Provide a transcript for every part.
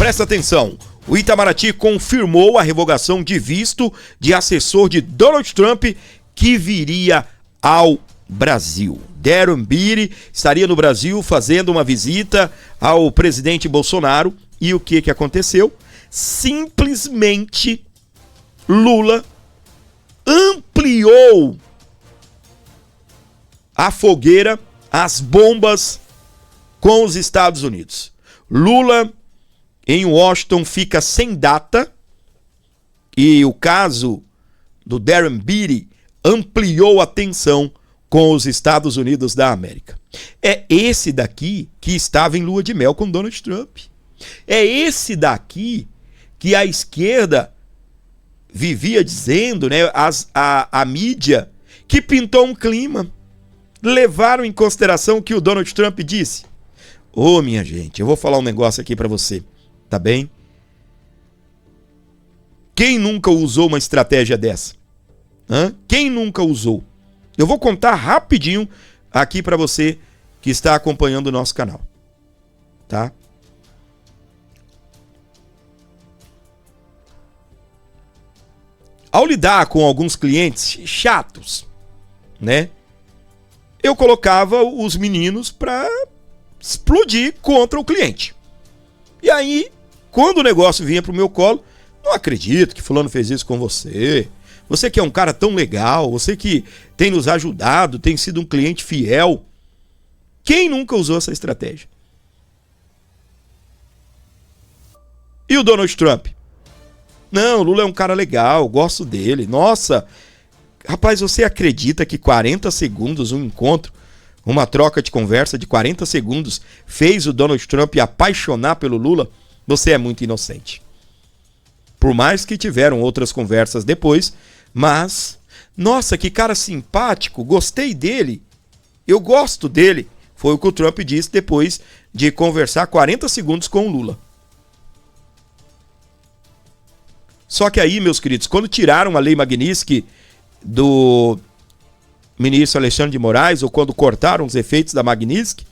Presta atenção. O Itamaraty confirmou a revogação de visto de assessor de Donald Trump que viria ao Brasil. Darren Beattie estaria no Brasil fazendo uma visita ao presidente Bolsonaro. E o que aconteceu? Simplesmente Lula ampliou a fogueira, as bombas com os Estados Unidos. Lula em Washington fica sem data e o caso do Darren Beattie ampliou a tensão com os Estados Unidos da América. É esse daqui que estava em lua de mel com Donald Trump. É esse daqui que a esquerda vivia dizendo, né, a mídia, que pintou um clima. Levaram em consideração o que o Donald Trump disse. Ô, minha gente, eu vou falar um negócio aqui pra você, tá bem? Quem nunca usou uma estratégia dessa? Quem nunca usou? Eu vou contar rapidinho aqui pra você que está acompanhando o nosso canal, tá? Ao lidar com alguns clientes chatos, né? Eu colocava os meninos para explodir contra o cliente. E aí, quando o negócio vinha pro meu colo, não acredito que fulano fez isso com você. Você que é um cara tão legal, você que tem nos ajudado, tem sido um cliente fiel. Quem nunca usou essa estratégia? E o Donald Trump? Não, o Lula é um cara legal, gosto dele. Nossa, rapaz, você acredita que 40 segundos, um encontro, uma troca de conversa de 40 segundos fez o Donald Trump apaixonar pelo Lula? Você é muito inocente. Por mais que tiveram outras conversas depois, mas, nossa, que cara simpático, gostei dele, eu gosto dele. Foi o que o Trump disse depois de conversar 40 segundos com o Lula. Só que aí, meus queridos, quando tiraram a lei Magnitsky do ministro Alexandre de Moraes, ou quando cortaram os efeitos da Magnitsky,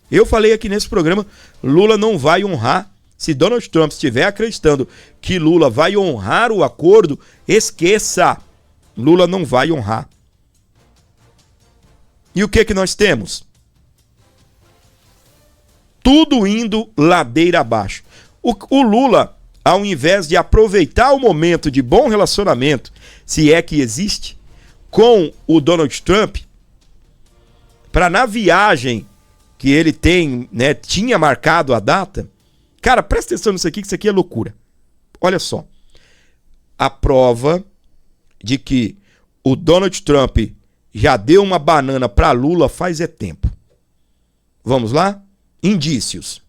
eu falei aqui nesse programa, Lula não vai honrar. Se Donald Trump estiver acreditando que Lula vai honrar o acordo, esqueça, Lula não vai honrar. E o que nós temos? Tudo indo ladeira abaixo. O Lula, ao invés de aproveitar o momento de bom relacionamento, se é que existe, com o Donald Trump, para na viagem que ele tem, né, tinha marcado a data. Cara, presta atenção nisso aqui, que isso aqui é loucura. Olha só. A prova de que o Donald Trump já deu uma banana para Lula faz tempo. Vamos lá? Indícios.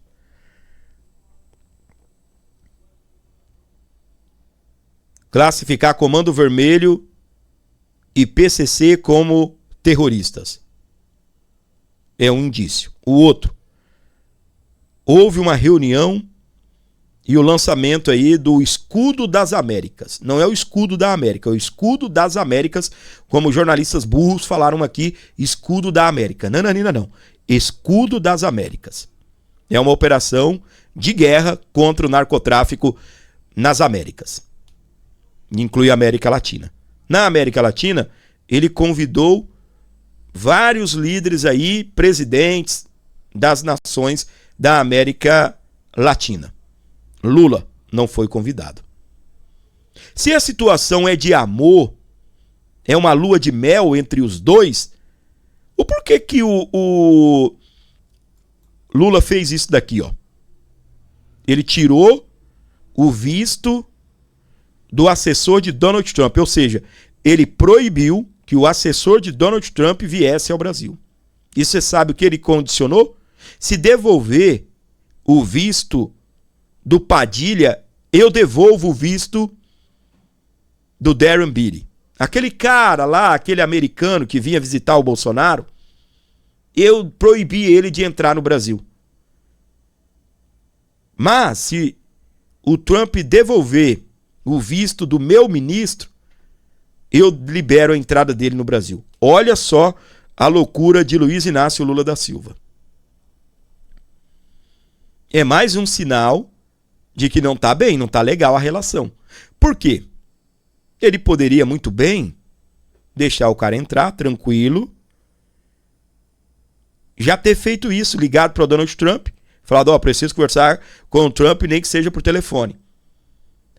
Classificar Comando Vermelho e PCC como terroristas. É um indício. O outro. Houve uma reunião e o lançamento aí do Escudo das Américas. Não é o Escudo da América, é o Escudo das Américas, como jornalistas burros falaram aqui, Escudo da América. Não. Escudo das Américas. É uma operação de guerra contra o narcotráfico nas Américas. Inclui a América Latina. Na América Latina, ele convidou vários líderes aí, presidentes das nações da América Latina. Lula não foi convidado. Se a situação é de amor, é uma lua de mel entre os dois, o porquê que o Lula fez isso daqui, ó? Ele tirou o visto do assessor de Donald Trump, ou seja, ele proibiu que o assessor de Donald Trump viesse ao Brasil. E você sabe o que ele condicionou? Se devolver o visto do Padilha, eu devolvo o visto do Darren Beattie. Aquele cara lá, aquele americano que vinha visitar o Bolsonaro, eu proibi ele de entrar no Brasil. Mas se o Trump devolver o visto do meu ministro, eu libero a entrada dele no Brasil. Olha só a loucura de Luiz Inácio Lula da Silva. É mais um sinal de que não está bem, não está legal a relação. Por quê? Ele poderia muito bem deixar o cara entrar tranquilo, já ter feito isso, ligado para o Donald Trump, falado, preciso conversar com o Trump, nem que seja por telefone.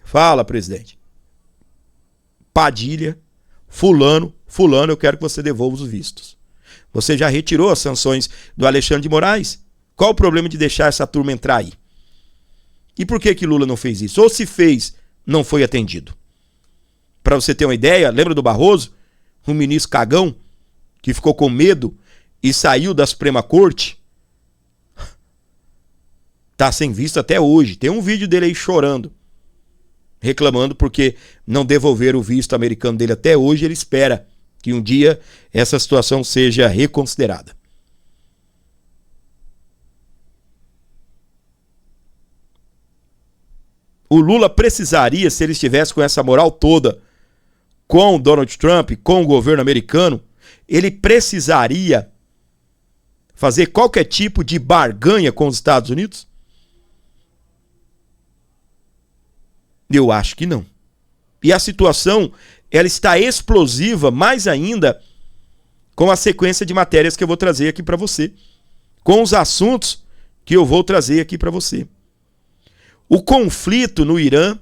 Fala, presidente. Padilha, fulano, eu quero que você devolva os vistos. Você já retirou as sanções do Alexandre de Moraes? Qual o problema de deixar essa turma entrar aí? E por que Lula não fez isso? Ou se fez, não foi atendido? Para você ter uma ideia, lembra do Barroso? Um ministro cagão que ficou com medo e saiu da Suprema Corte? Tá sem visto até hoje. Tem um vídeo dele aí chorando, reclamando porque não devolveram o visto americano dele até hoje. Ele espera que um dia essa situação seja reconsiderada. O Lula precisaria, se ele estivesse com essa moral toda, com o Donald Trump, com o governo americano, ele precisaria fazer qualquer tipo de barganha com os Estados Unidos? Eu acho que não. E a situação, ela está explosiva mais ainda com a sequência de matérias que eu vou trazer aqui para você, com os assuntos que eu vou trazer aqui para você. O conflito no Irã,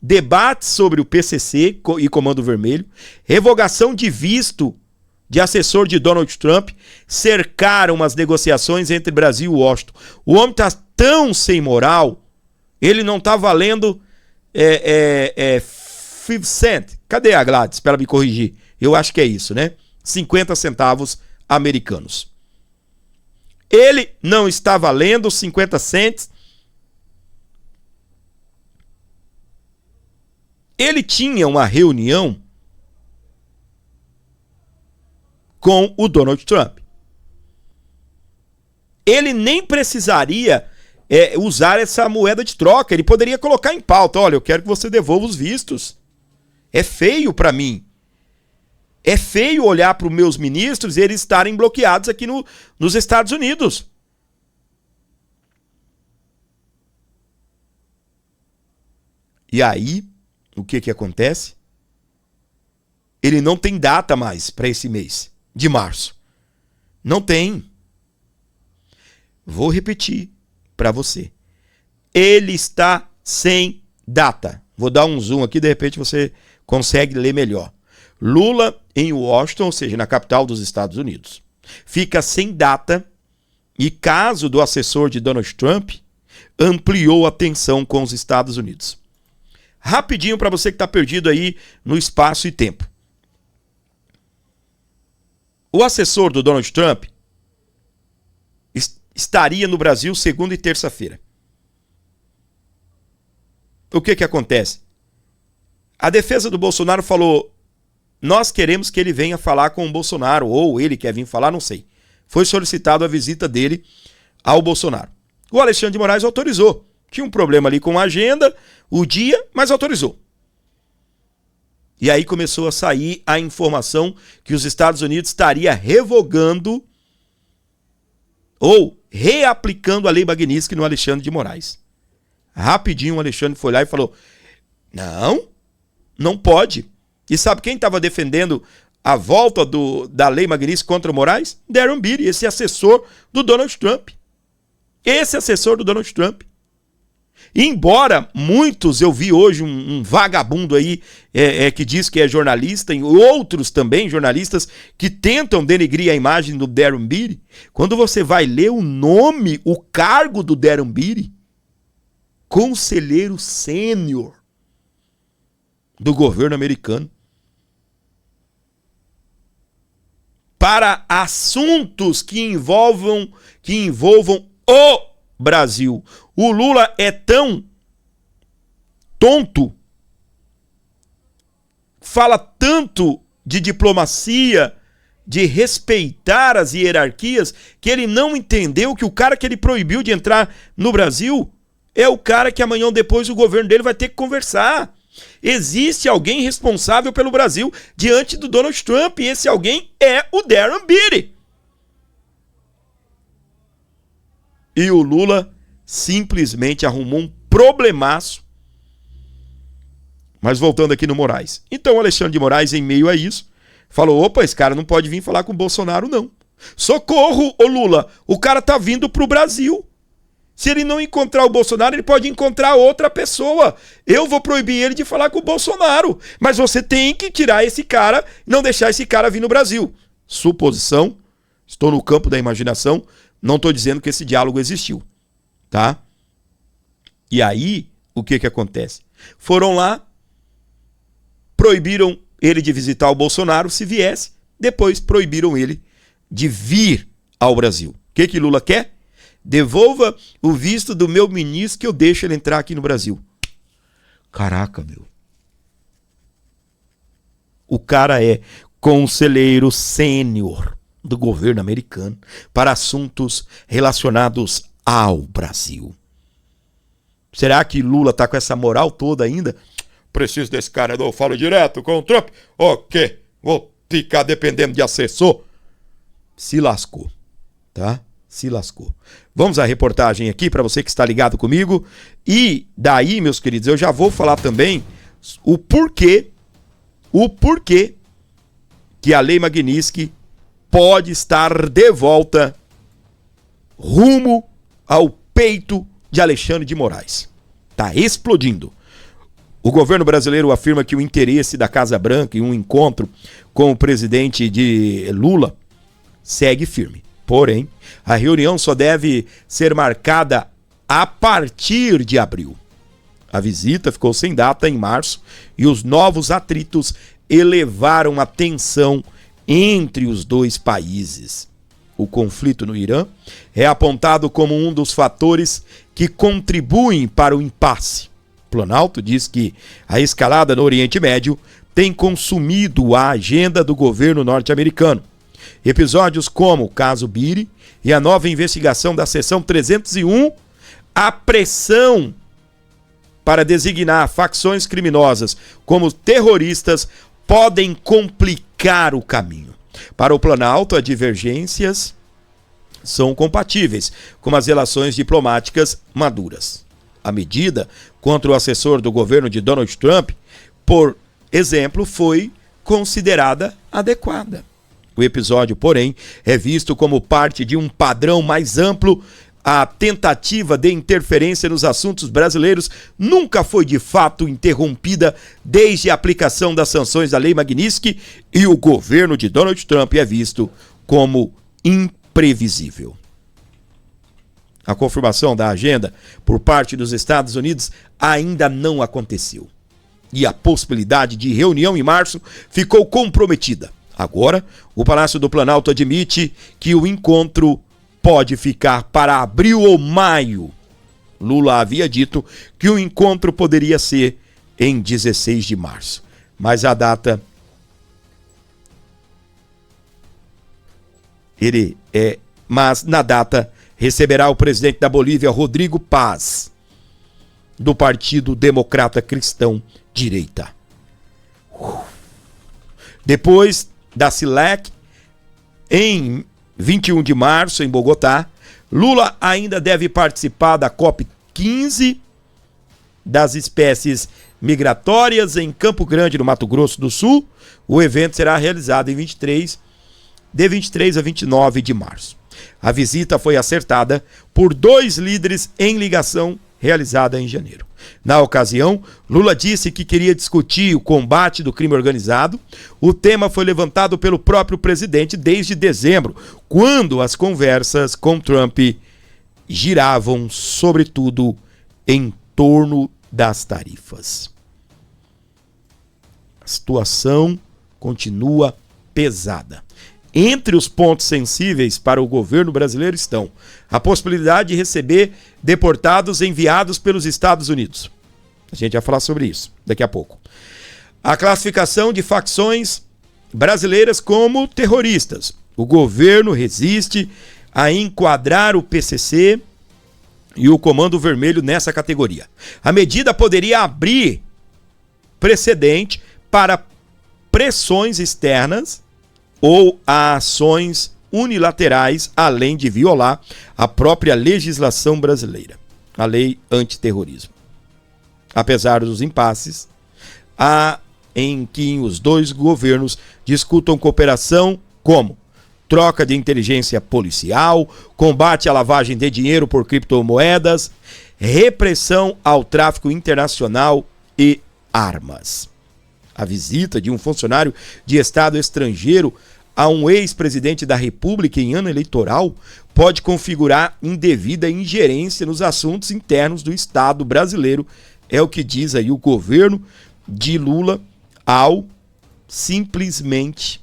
debate sobre o PCC e Comando Vermelho, revogação de visto de assessor de Donald Trump, cercaram as negociações entre Brasil e Washington. O homem está tão sem moral, ele não está valendo 50 cent. Cadê a Gladys para me corrigir? Eu acho que é isso, né? 50 centavos americanos. Ele não está valendo 50 cents. Ele tinha uma reunião com o Donald Trump. Ele nem precisaria usar essa moeda de troca. Ele poderia colocar em pauta: olha, eu quero que você devolva os vistos. É feio para mim. É feio olhar para os meus ministros e eles estarem bloqueados aqui nos Estados Unidos. E aí, o que acontece? Ele não tem data mais para esse mês de março. Não tem. Vou repetir para você. Ele está sem data. Vou dar um zoom aqui, de repente você consegue ler melhor. Lula em Washington, ou seja, na capital dos Estados Unidos, fica sem data e caso do assessor de Donald Trump ampliou a tensão com os Estados Unidos. Rapidinho para você que está perdido aí no espaço e tempo. O assessor do Donald Trump estaria no Brasil segunda e terça-feira. O que acontece? A defesa do Bolsonaro falou: nós queremos que ele venha falar com o Bolsonaro, ou ele quer vir falar, não sei. Foi solicitado a visita dele ao Bolsonaro. O Alexandre de Moraes autorizou. Tinha um problema ali com a agenda, o dia, mas autorizou. E aí começou a sair a informação que os Estados Unidos estaria revogando ou reaplicando a lei Magnitsky no Alexandre de Moraes. Rapidinho o Alexandre foi lá e falou: não pode. E sabe quem estava defendendo a volta da lei Magnitsky contra o Moraes? Darren Beattie, esse assessor do Donald Trump. Esse assessor do Donald Trump. Embora muitos, eu vi hoje um vagabundo aí que diz que é jornalista, e outros também jornalistas que tentam denegrir a imagem do Darren Beattie, quando você vai ler o nome, o cargo do Darren Beattie, conselheiro sênior do governo americano para assuntos que envolvam o Brasil. O Lula é tão tonto, fala tanto de diplomacia, de respeitar as hierarquias, que ele não entendeu que o cara que ele proibiu de entrar no Brasil é o cara que amanhã ou depois o governo dele vai ter que conversar. Existe alguém responsável pelo Brasil diante do Donald Trump, e esse alguém é o Darren Beattie. E o Lula simplesmente arrumou um problemaço. Mas voltando aqui no Moraes. Então, Alexandre de Moraes, em meio a isso, falou, opa, esse cara não pode vir falar com o Bolsonaro, não. Socorro, ô Lula, o cara tá vindo pro Brasil. Se ele não encontrar o Bolsonaro, ele pode encontrar outra pessoa. Eu vou proibir ele de falar com o Bolsonaro. Mas você tem que tirar esse cara, não deixar esse cara vir no Brasil. Suposição, estou no campo da imaginação, não estou dizendo que esse diálogo existiu, tá? E aí, o que acontece? Foram lá, proibiram ele de visitar o Bolsonaro se viesse, depois proibiram ele de vir ao Brasil. O que Lula quer? Devolva o visto do meu ministro que eu deixo ele entrar aqui no Brasil. Caraca, meu. O cara é conselheiro sênior do governo americano para assuntos relacionados ao Brasil. Será que Lula tá com essa moral toda ainda? Preciso desse cara, eu falo direto com o Trump. Ok, vou ficar dependendo de assessor. Se lascou, tá? Se lascou. Vamos à reportagem aqui para você que está ligado comigo. E daí, meus queridos, eu já vou falar também o porquê que a Lei Magnitsky pode estar de volta rumo ao peito de Alexandre de Moraes. Tá explodindo. O governo brasileiro afirma que o interesse da Casa Branca em um encontro com o presidente de Lula segue firme. Porém, a reunião só deve ser marcada a partir de abril. A visita ficou sem data em março e os novos atritos elevaram a tensão entre os dois países. O conflito no Irã é apontado como um dos fatores que contribuem para o impasse. Planalto diz que a escalada no Oriente Médio tem consumido a agenda do governo norte-americano. Episódios como o caso Biri e a nova investigação da seção 301, a pressão para designar facções criminosas como terroristas podem complicar o caminho. Para o Planalto, as divergências são compatíveis com as relações diplomáticas maduras. A medida contra o assessor do governo de Donald Trump, por exemplo, foi considerada adequada. O episódio, porém, é visto como parte de um padrão mais amplo. A tentativa de interferência nos assuntos brasileiros nunca foi de fato interrompida desde a aplicação das sanções da Lei Magnitsky e o governo de Donald Trump é visto como imprevisível. A confirmação da agenda por parte dos Estados Unidos ainda não aconteceu. E a possibilidade de reunião em março ficou comprometida. Agora, o Palácio do Planalto admite que o encontro pode ficar para abril ou maio. Lula havia dito que o encontro poderia ser em 16 de março. Mas a data... Mas na data receberá o presidente da Bolívia, Rodrigo Paz, do Partido Democrata Cristão Direita. Depois da CILEC, em 21 de março, em Bogotá, Lula ainda deve participar da COP15 das espécies migratórias em Campo Grande, no Mato Grosso do Sul. O evento será realizado de 23 a 29 de março. A visita foi acertada por 2 líderes em ligação realizada em janeiro. Na ocasião, Lula disse que queria discutir o combate do crime organizado. O tema foi levantado pelo próprio presidente desde dezembro, quando as conversas com Trump giravam, sobretudo, em torno das tarifas. A situação continua pesada. Entre os pontos sensíveis para o governo brasileiro estão a possibilidade de receber deportados enviados pelos Estados Unidos. A gente vai falar sobre isso daqui a pouco. A classificação de facções brasileiras como terroristas. O governo resiste a enquadrar o PCC e o Comando Vermelho nessa categoria. A medida poderia abrir precedente para pressões externas ou a ações unilaterais, além de violar a própria legislação brasileira, a lei antiterrorismo. apesar dos impasses, em que os dois governos discutam cooperação como troca de inteligência policial, combate à lavagem de dinheiro por criptomoedas, repressão ao tráfico internacional e armas. A visita de um funcionário de Estado estrangeiro a um ex-presidente da República em ano eleitoral pode configurar indevida ingerência nos assuntos internos do Estado brasileiro, é o que diz aí o governo de Lula ao simplesmente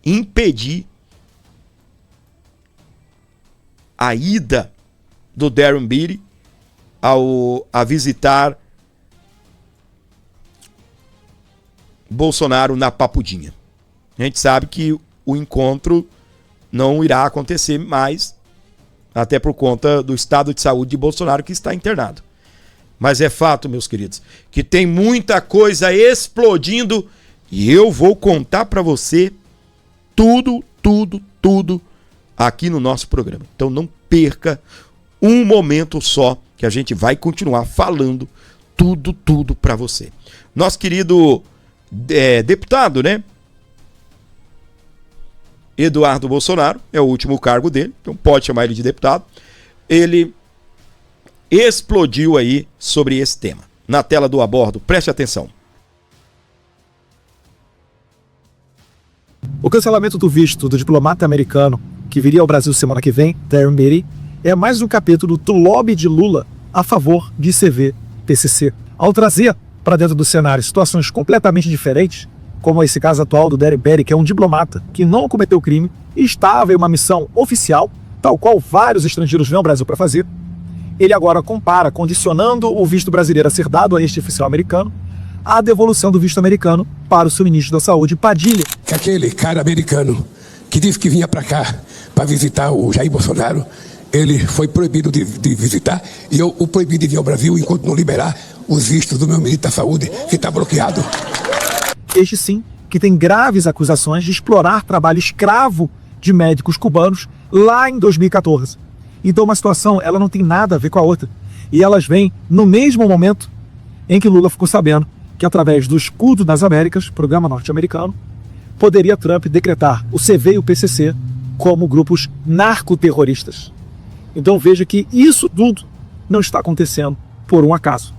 impedir a ida do Darren Beattie a visitar Bolsonaro na Papudinha. A gente sabe que o encontro não irá acontecer mais, até por conta do estado de saúde de Bolsonaro, que está internado. Mas é fato, meus queridos, que tem muita coisa explodindo e eu vou contar para você tudo aqui no nosso programa. Então não perca um momento só, que a gente vai continuar falando tudo para você. Nosso querido deputado, né? Eduardo Bolsonaro, é o último cargo dele, então pode chamar ele de deputado. Ele explodiu aí sobre esse tema. Na tela do abordo, preste atenção. O cancelamento do visto do diplomata americano que viria ao Brasil semana que vem, Darren Beattie, é mais um capítulo do lobby de Lula a favor de CV-PCC. Ao trazer para dentro do cenário situações completamente diferentes, como esse caso atual do Darren Beattie, que é um diplomata que não cometeu crime e estava em uma missão oficial, tal qual vários estrangeiros vêm ao Brasil para fazer, ele agora compara, condicionando o visto brasileiro a ser dado a este oficial americano, a devolução do visto americano para o seu ministro da Saúde, Padilha. Aquele cara americano que disse que vinha para cá para visitar o Jair Bolsonaro, ele foi proibido de visitar e eu o proibi de vir ao Brasil enquanto não liberar os vistos do meu ministro da Saúde, que está bloqueado. Este sim, que tem graves acusações de explorar trabalho escravo de médicos cubanos lá em 2014. Então uma situação, ela não tem nada a ver com a outra. E elas vêm no mesmo momento em que Lula ficou sabendo que através do Escudo das Américas, programa norte-americano, poderia Trump decretar o CV e o PCC como grupos narcoterroristas. Então veja que isso tudo não está acontecendo por um acaso.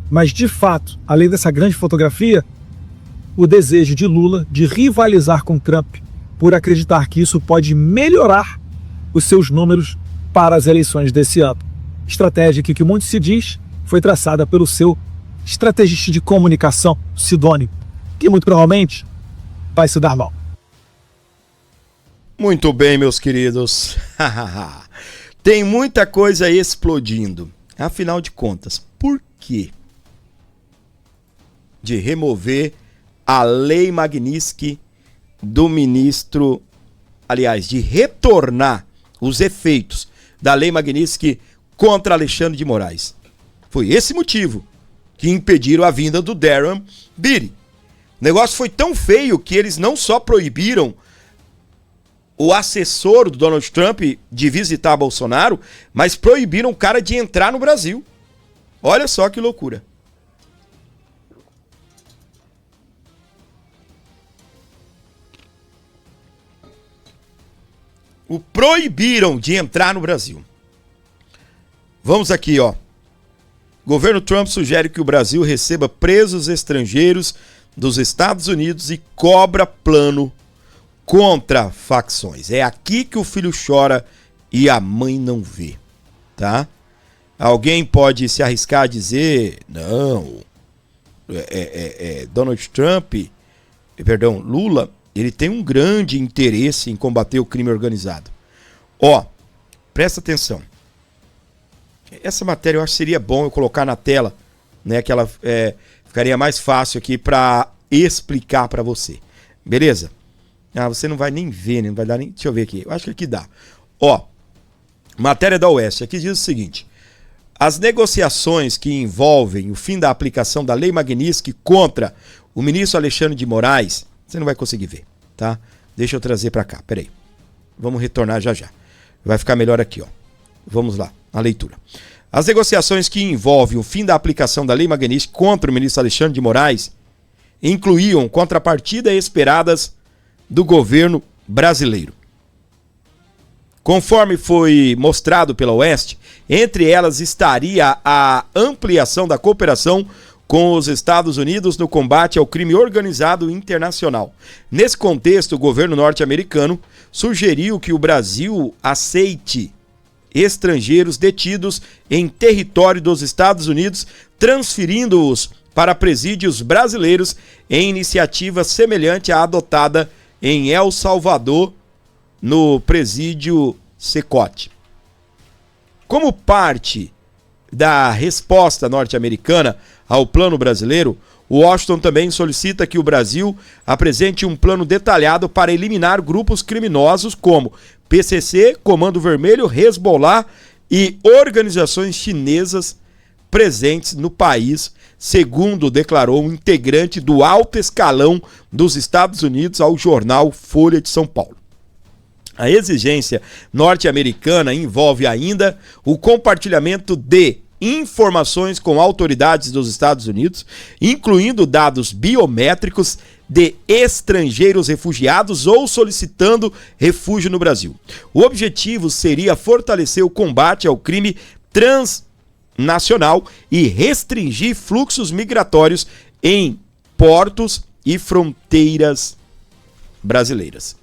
Mas de fato, além dessa grande fotografia, o desejo de Lula de rivalizar com Trump por acreditar que isso pode melhorar os seus números para as eleições desse ano. Estratégia que muito se diz foi traçada pelo seu estrategista de comunicação, Sidônio, que muito provavelmente vai se dar mal. Muito bem, meus queridos. Tem muita coisa explodindo. Afinal de contas, por quê de remover a Lei Magnitsky do ministro, aliás, de retornar os efeitos da Lei Magnitsky contra Alexandre de Moraes? Foi esse motivo que impediram a vinda do Darren Beattie. O negócio foi tão feio que eles não só proibiram o assessor do Donald Trump de visitar Bolsonaro, mas proibiram o cara de entrar no Brasil. Olha só que loucura. O proibiram de entrar no Brasil. Vamos aqui, ó. Governo Trump sugere que o Brasil receba presos estrangeiros dos Estados Unidos e cobra plano contra facções. É aqui que o filho chora e a mãe não vê, tá? Alguém pode se arriscar a dizer, não, Donald Trump, perdão, Lula, ele tem um grande interesse em combater o crime organizado. Ó, presta atenção. Essa matéria eu acho que seria bom eu colocar na tela, né? Que ela ficaria mais fácil aqui para explicar para você. Beleza? Ah, você não vai nem ver, né? Não vai dar nem. Deixa eu ver aqui. Eu acho que aqui dá. Ó, matéria da Oeste. Aqui diz o seguinte: as negociações que envolvem o fim da aplicação da Lei Magnitsky contra o ministro Alexandre de Moraes, você não vai conseguir ver, tá? Deixa eu trazer para cá. Peraí. Vamos retornar já. Vai ficar melhor aqui, ó. Vamos lá, a leitura. As negociações que envolvem o fim da aplicação da Lei Magnitsky contra o ministro Alexandre de Moraes incluíam contrapartidas esperadas do governo brasileiro. Conforme foi mostrado pela Oeste, entre elas estaria a ampliação da cooperação com os Estados Unidos no combate ao crime organizado internacional. Nesse contexto, o governo norte-americano sugeriu que o Brasil aceite estrangeiros detidos em território dos Estados Unidos, transferindo-os para presídios brasileiros em iniciativa semelhante à adotada em El Salvador, no presídio Secote. Como parte da resposta norte-americana ao plano brasileiro, Washington também solicita que o Brasil apresente um plano detalhado para eliminar grupos criminosos como PCC, Comando Vermelho, Hezbollah e organizações chinesas presentes no país, segundo declarou um integrante do alto escalão dos Estados Unidos ao jornal Folha de São Paulo. A exigência norte-americana envolve ainda o compartilhamento de informações com autoridades dos Estados Unidos, incluindo dados biométricos de estrangeiros refugiados ou solicitando refúgio no Brasil. O objetivo seria fortalecer o combate ao crime transnacional e restringir fluxos migratórios em portos e fronteiras brasileiras.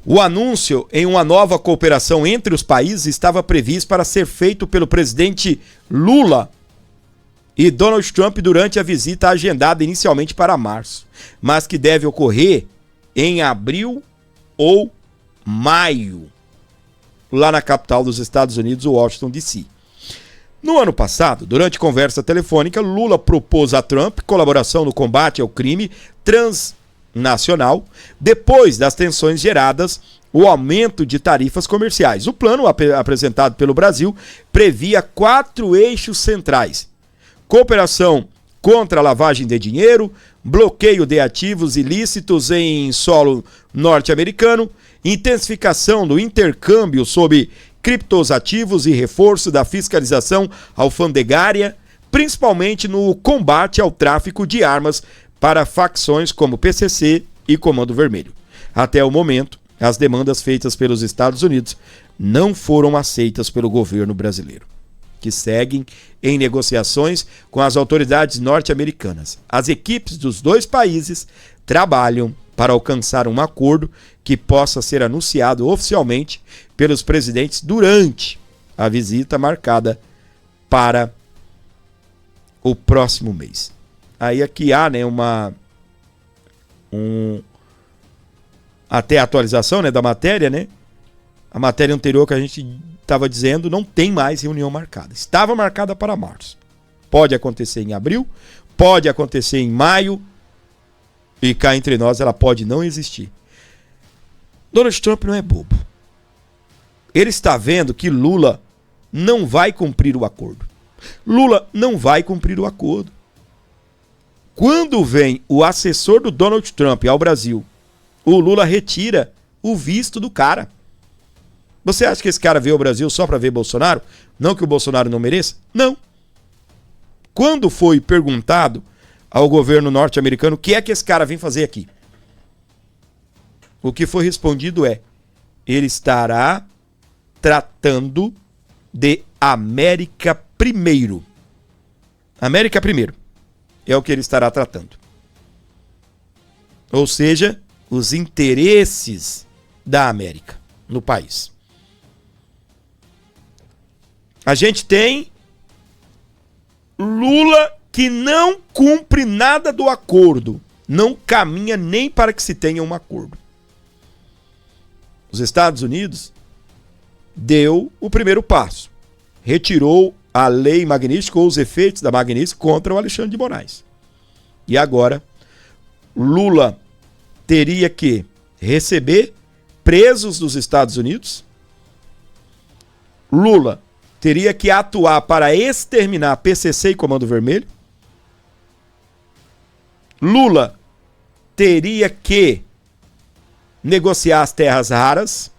O anúncio em uma nova cooperação entre os países estava previsto para ser feito pelo presidente Lula e Donald Trump durante a visita agendada inicialmente para março, mas que deve ocorrer em abril ou maio, lá na capital dos Estados Unidos, Washington, D.C. No ano passado, durante conversa telefônica, Lula propôs a Trump colaboração no combate ao crime transnacional, depois das tensões geradas, o aumento de tarifas comerciais. O plano apresentado pelo Brasil previa 4 eixos centrais: cooperação contra a lavagem de dinheiro, bloqueio de ativos ilícitos em solo norte-americano, intensificação do intercâmbio sobre criptoativos e reforço da fiscalização alfandegária, principalmente no combate ao tráfico de armas para facções como PCC e Comando Vermelho. Até o momento, as demandas feitas pelos Estados Unidos não foram aceitas pelo governo brasileiro, que seguem em negociações com as autoridades norte-americanas. As equipes dos dois países trabalham para alcançar um acordo que possa ser anunciado oficialmente pelos presidentes durante a visita marcada para o próximo mês. Aí aqui há, né, até a atualização, né, da matéria, né? A matéria anterior que a gente estava dizendo não tem mais reunião marcada. Estava marcada para março. Pode acontecer em abril, pode acontecer em maio, e cá entre nós ela pode não existir. Donald Trump não é bobo. Ele está vendo que Lula não vai cumprir o acordo. Lula não vai cumprir o acordo. Quando vem o assessor do Donald Trump ao Brasil, o Lula retira o visto do cara. Você acha que esse cara veio ao Brasil só para ver Bolsonaro? Não que o Bolsonaro não mereça? Não. Quando foi perguntado ao governo norte-americano o que é que esse cara vem fazer aqui, o que foi respondido é: ele estará tratando de América primeiro. América primeiro é o que ele estará tratando. Ou seja, os interesses da América no país. A gente tem Lula que não cumpre nada do acordo, não caminha nem para que se tenha um acordo. Os Estados Unidos deu o primeiro passo, retirou a lei Magnitsky ou os efeitos da Magnitsky contra o Alexandre de Moraes. E agora, Lula teria que receber presos dos Estados Unidos. Lula teria que atuar para exterminar PCC e Comando Vermelho. Lula teria que negociar as terras raras.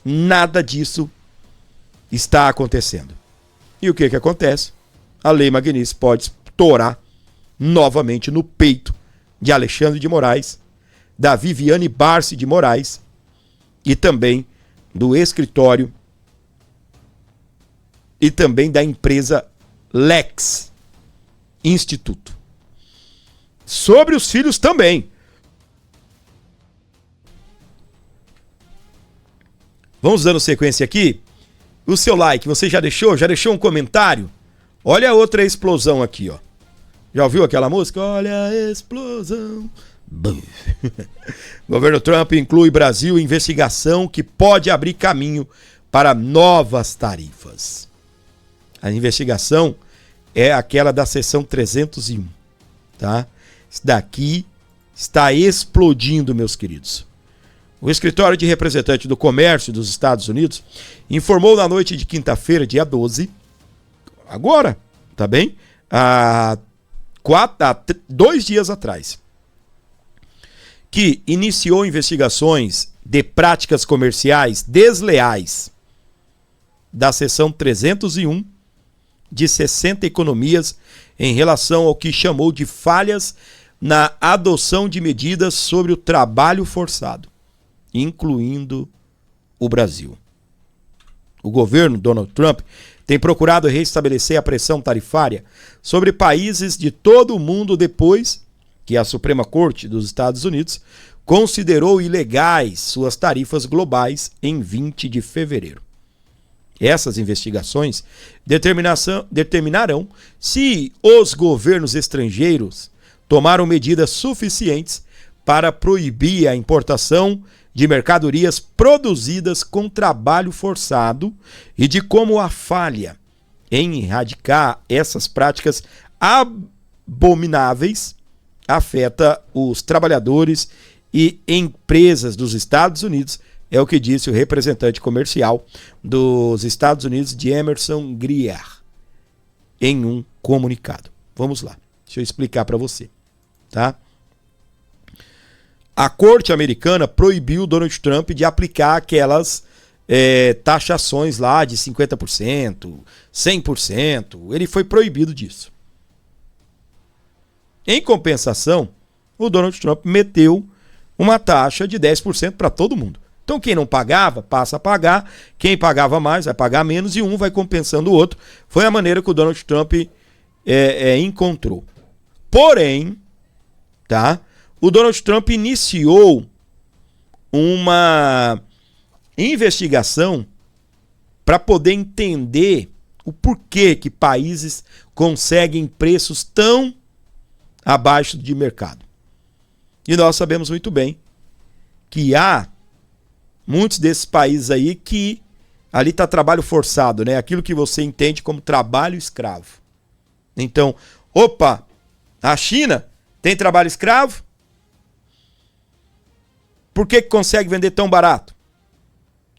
Nada disso está acontecendo. E o que acontece? A Lei Magnitsky pode estourar novamente no peito de Alexandre de Moraes, da Viviane Barsi de Moraes e também do escritório e também da empresa Lex Instituto. Sobre os filhos também. Vamos dando sequência aqui. O seu like, você já deixou? Já deixou um comentário? Olha a outra explosão aqui, ó. Já ouviu aquela música? Olha a explosão. Governo Trump inclui Brasil em investigação que pode abrir caminho para novas tarifas. A investigação é aquela da seção 301, tá? Isso daqui está explodindo, meus queridos. O escritório de representante do comércio dos Estados Unidos informou na noite de quinta-feira, dia 12, agora, tá bem? Há 2 dias atrás, que iniciou investigações de práticas comerciais desleais da seção 301 de 60 economias em relação ao que chamou de falhas na adoção de medidas sobre o trabalho forçado, incluindo o Brasil. O governo Donald Trump tem procurado restabelecer a pressão tarifária sobre países de todo o mundo depois que a Suprema Corte dos Estados Unidos considerou ilegais suas tarifas globais em 20 de fevereiro. Essas investigações determinarão se os governos estrangeiros tomaram medidas suficientes para proibir a importação de mercadorias produzidas com trabalho forçado e de como a falha em erradicar essas práticas abomináveis afeta os trabalhadores e empresas dos Estados Unidos, é o que disse o representante comercial dos Estados Unidos, de Emerson Grier, em um comunicado. Vamos lá, deixa eu explicar para você, tá? A corte americana proibiu Donald Trump de aplicar aquelas taxações lá de 50%, 100%. Ele foi proibido disso. Em compensação, o Donald Trump meteu uma taxa de 10% para todo mundo. Então quem não pagava, passa a pagar. Quem pagava mais, vai pagar menos e um vai compensando o outro. Foi a maneira que o Donald Trump encontrou. Porém, tá? O Donald Trump iniciou uma investigação para poder entender o porquê que países conseguem preços tão abaixo de mercado. E nós sabemos muito bem que há muitos desses países aí que ali está trabalho forçado, né? Aquilo que você entende como trabalho escravo. Então, opa, a China tem trabalho escravo? Por que consegue vender tão barato?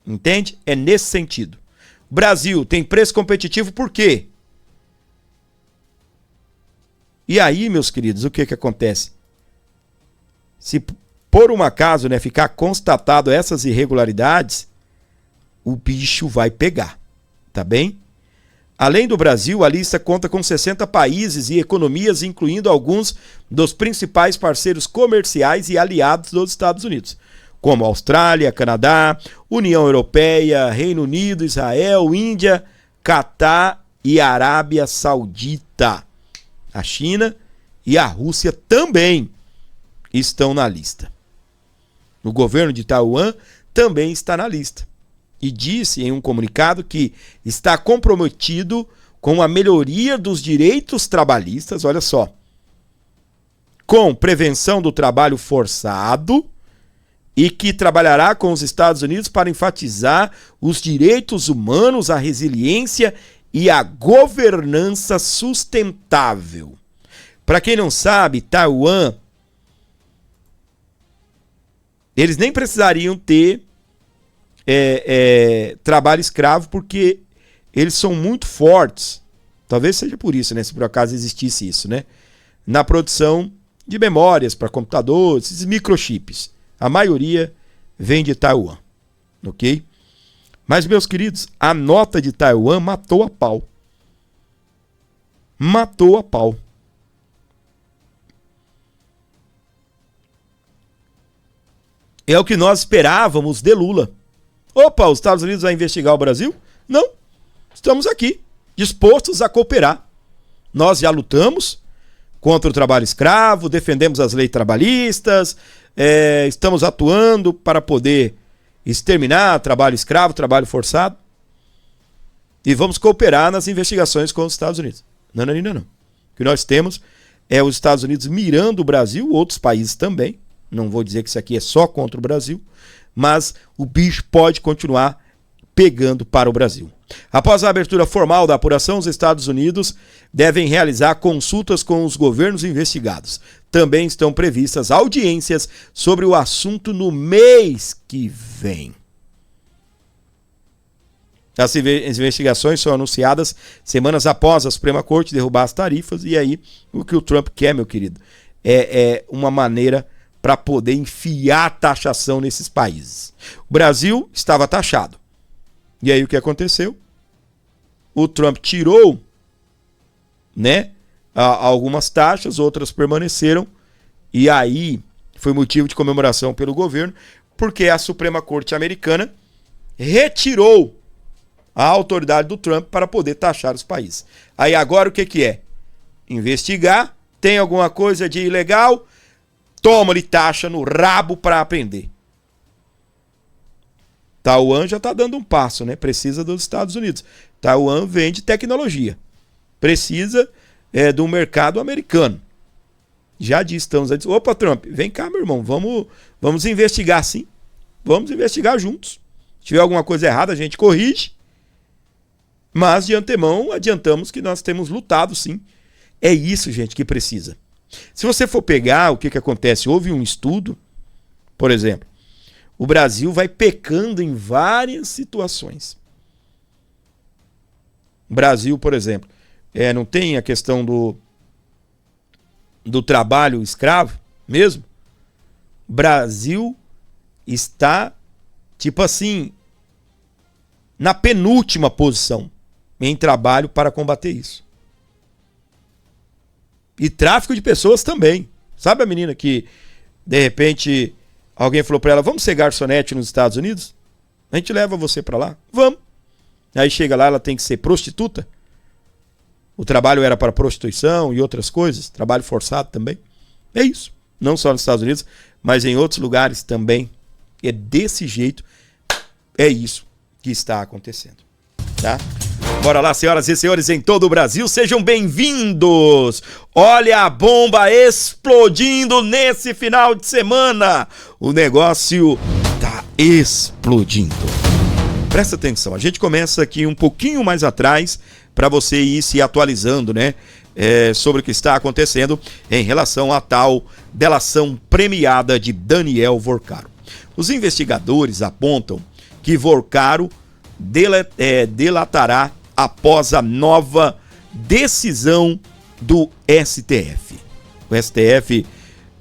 Entende? É nesse sentido. O Brasil tem preço competitivo por quê? E aí, meus queridos, o que acontece? Se por um acaso, né, ficar constatado essas irregularidades, o bicho vai pegar, tá bem? Além do Brasil, a lista conta com 60 países e economias, incluindo alguns dos principais parceiros comerciais e aliados dos Estados Unidos, como Austrália, Canadá, União Europeia, Reino Unido, Israel, Índia, Catar e Arábia Saudita. A China e a Rússia também estão na lista. O governo de Taiwan também está na lista. E disse em um comunicado que está comprometido com a melhoria dos direitos trabalhistas, olha só, com prevenção do trabalho forçado e que trabalhará com os Estados Unidos para enfatizar os direitos humanos, a resiliência e a governança sustentável. Para quem não sabe, Taiwan, eles nem precisariam ter trabalho escravo, porque eles são muito fortes, talvez seja por isso, né, se por acaso existisse isso, né, na produção de memórias para computadores, esses microchips. A maioria vem de Taiwan, ok? Mas, meus queridos, a nota de Taiwan matou a pau. Matou a pau. É o que nós esperávamos de Lula. Opa, os Estados Unidos vão investigar o Brasil? Não. Estamos aqui, dispostos a cooperar. Nós já lutamos contra o trabalho escravo, defendemos as leis trabalhistas, estamos atuando para poder exterminar trabalho escravo, trabalho forçado. E vamos cooperar nas investigações com os Estados Unidos. Não. O que nós temos é os Estados Unidos mirando o Brasil, outros países também. Não vou dizer que isso aqui é só contra o Brasil, mas o bicho pode continuar pegando para o Brasil. Após a abertura formal da apuração, os Estados Unidos devem realizar consultas com os governos investigados. Também estão previstas audiências sobre o assunto no mês que vem. As investigações são anunciadas semanas após a Suprema Corte derrubar as tarifas, e aí o que o Trump quer, meu querido, é uma maneira para poder enfiar taxação nesses países. O Brasil estava taxado. E aí o que aconteceu? O Trump tirou, né, algumas taxas, outras permaneceram, e aí foi motivo de comemoração pelo governo, porque a Suprema Corte americana retirou a autoridade do Trump para poder taxar os países. Aí agora o que é? Investigar, tem alguma coisa de ilegal, toma-lhe taxa no rabo para aprender. Taiwan já está dando um passo, né? Precisa dos Estados Unidos. Taiwan vende tecnologia. Precisa do mercado americano. Já disse, estamos a dizer, opa, Trump, vem cá, meu irmão, vamos investigar sim. Vamos investigar juntos. Se tiver alguma coisa errada, a gente corrige. Mas de antemão, adiantamos que nós temos lutado sim. É isso, gente, que precisa. Se você for pegar o que acontece, houve um estudo, por exemplo, o Brasil vai pecando em várias situações. O Brasil, por exemplo, não tem a questão do trabalho escravo mesmo. O Brasil está, tipo assim, na penúltima posição em trabalho para combater isso. E tráfico de pessoas também. Sabe a menina que, de repente, alguém falou para ela, vamos ser garçonete nos Estados Unidos? A gente leva você para lá? Vamos. Aí chega lá, ela tem que ser prostituta. O trabalho era para prostituição e outras coisas. Trabalho forçado também. É isso. Não só nos Estados Unidos, mas em outros lugares também. É desse jeito. É isso que está acontecendo. Tá? Bora lá, senhoras e senhores, em todo o Brasil, sejam bem-vindos! Olha a bomba explodindo nesse final de semana! O negócio tá explodindo. Presta atenção, a gente começa aqui um pouquinho mais atrás para você ir se atualizando, né? Sobre o que está acontecendo em relação à tal delação premiada de Daniel Vorcaro. Os investigadores apontam que Vorcaro delatará após a nova decisão do STF. O STF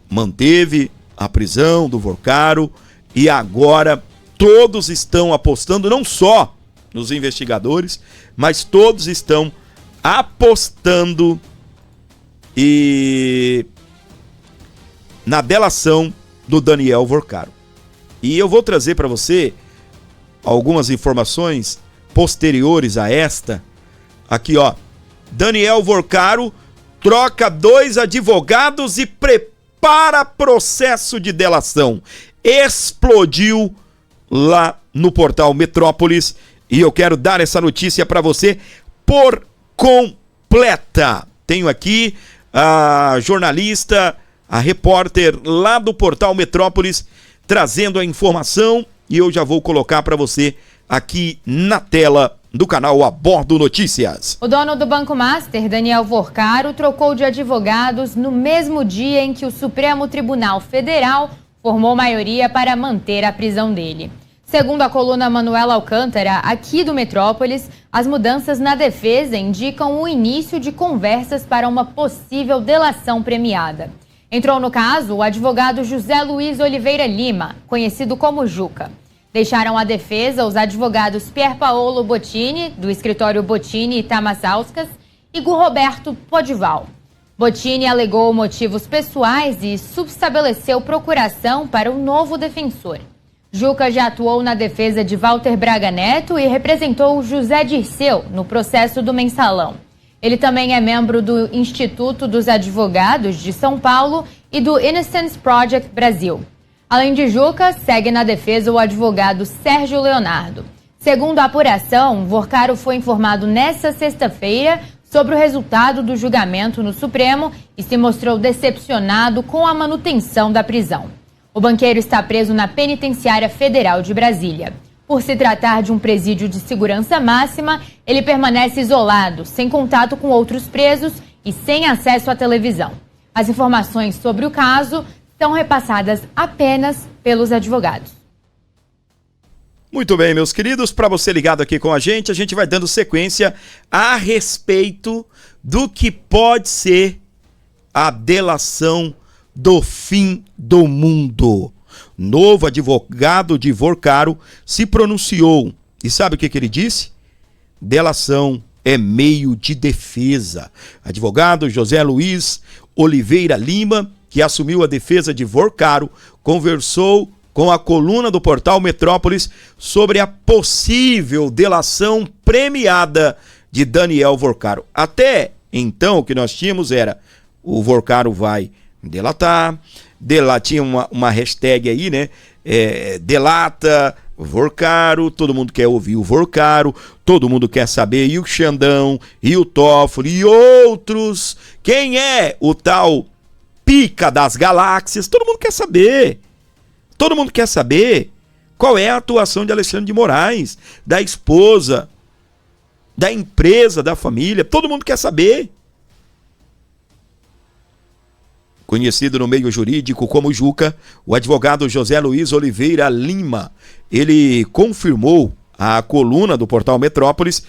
manteve a prisão do Vorcaro e agora todos estão apostando, não só nos investigadores, mas todos estão apostando na delação do Daniel Vorcaro. E eu vou trazer para você algumas informações posteriores a esta. Aqui, ó. Daniel Vorcaro troca 2 advogados e prepara processo de delação. Explodiu lá no portal Metrópolis e eu quero dar essa notícia para você por completa. Tenho aqui a jornalista, a repórter lá do portal Metrópolis trazendo a informação e eu já vou colocar para você aqui na tela do canal A Bordo Notícias. O dono do Banco Master, Daniel Vorcaro, trocou de advogados no mesmo dia em que o Supremo Tribunal Federal formou maioria para manter a prisão dele. Segundo a coluna Manuela Alcântara, aqui do Metrópolis, as mudanças na defesa indicam o início de conversas para uma possível delação premiada. Entrou no caso o advogado José Luiz Oliveira Lima, conhecido como Juca. Deixaram a defesa os advogados Pierpaolo Bottini, do escritório Bottini e Tamasauskas, e Gu Roberto Podival. Bottini alegou motivos pessoais e subestabeleceu procuração para o novo defensor. Juca já atuou na defesa de Walter Braga Neto e representou José Dirceu no processo do Mensalão. Ele também é membro do Instituto dos Advogados de São Paulo e do Innocence Project Brasil. Além de Juca, segue na defesa o advogado Sérgio Leonardo. Segundo a apuração, Vorcaro foi informado nesta sexta-feira sobre o resultado do julgamento no Supremo e se mostrou decepcionado com a manutenção da prisão. O banqueiro está preso na Penitenciária Federal de Brasília. Por se tratar de um presídio de segurança máxima, ele permanece isolado, sem contato com outros presos e sem acesso à televisão. As informações sobre o caso são repassadas apenas pelos advogados. Muito bem, meus queridos, para você ligado aqui com a gente vai dando sequência a respeito do que pode ser a delação do fim do mundo. Novo advogado de Vorcaro se pronunciou. E sabe o que ele disse? Delação é meio de defesa. Advogado José Luiz Oliveira Lima, que assumiu a defesa de Vorcaro, conversou com a coluna do portal Metrópolis sobre a possível delação premiada de Daniel Vorcaro. Até então o que nós tínhamos era: o Vorcaro vai delatar, tinha uma hashtag aí, né? Delata Vorcaro, todo mundo quer ouvir o Vorcaro, todo mundo quer saber, e o Xandão, e o Toffoli, e outros. Quem é o tal pica das galáxias? Todo mundo quer saber. Todo mundo quer saber qual é a atuação de Alexandre de Moraes, da esposa, da empresa, da família. Todo mundo quer saber. Conhecido no meio jurídico como Juca, o advogado José Luiz Oliveira Lima, ele confirmou à coluna do portal Metrópolis,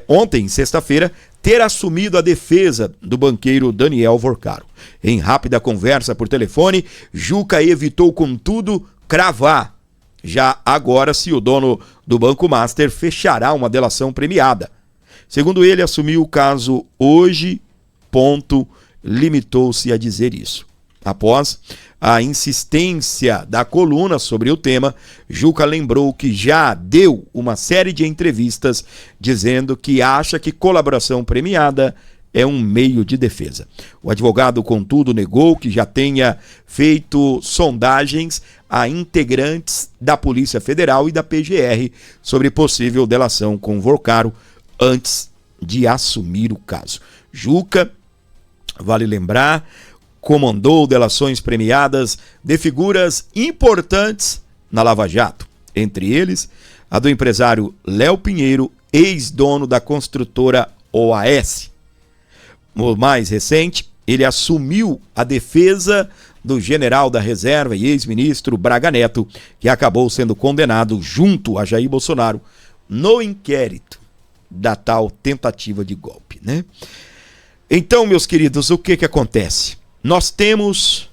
ontem, sexta-feira, ter assumido a defesa do banqueiro Daniel Vorcaro. Em rápida conversa por telefone, Juca evitou, contudo, cravar já agora se o dono do Banco Master fechará uma delação premiada. Segundo ele, assumiu o caso hoje, limitou-se a dizer isso. Após a insistência da coluna sobre o tema, Juca lembrou que já deu uma série de entrevistas dizendo que acha que colaboração premiada é um meio de defesa. O advogado, contudo, negou que já tenha feito sondagens a integrantes da Polícia Federal e da PGR sobre possível delação com Vorcaro antes de assumir o caso. Juca, vale lembrar, comandou delações premiadas de figuras importantes na Lava Jato, entre eles a do empresário Léo Pinheiro, ex-dono da construtora OAS. No mais recente, ele assumiu a defesa do general da reserva e ex-ministro Braga Neto, que acabou sendo condenado junto a Jair Bolsonaro no inquérito da tal tentativa de golpe, né? Então, meus queridos, o que acontece? Nós temos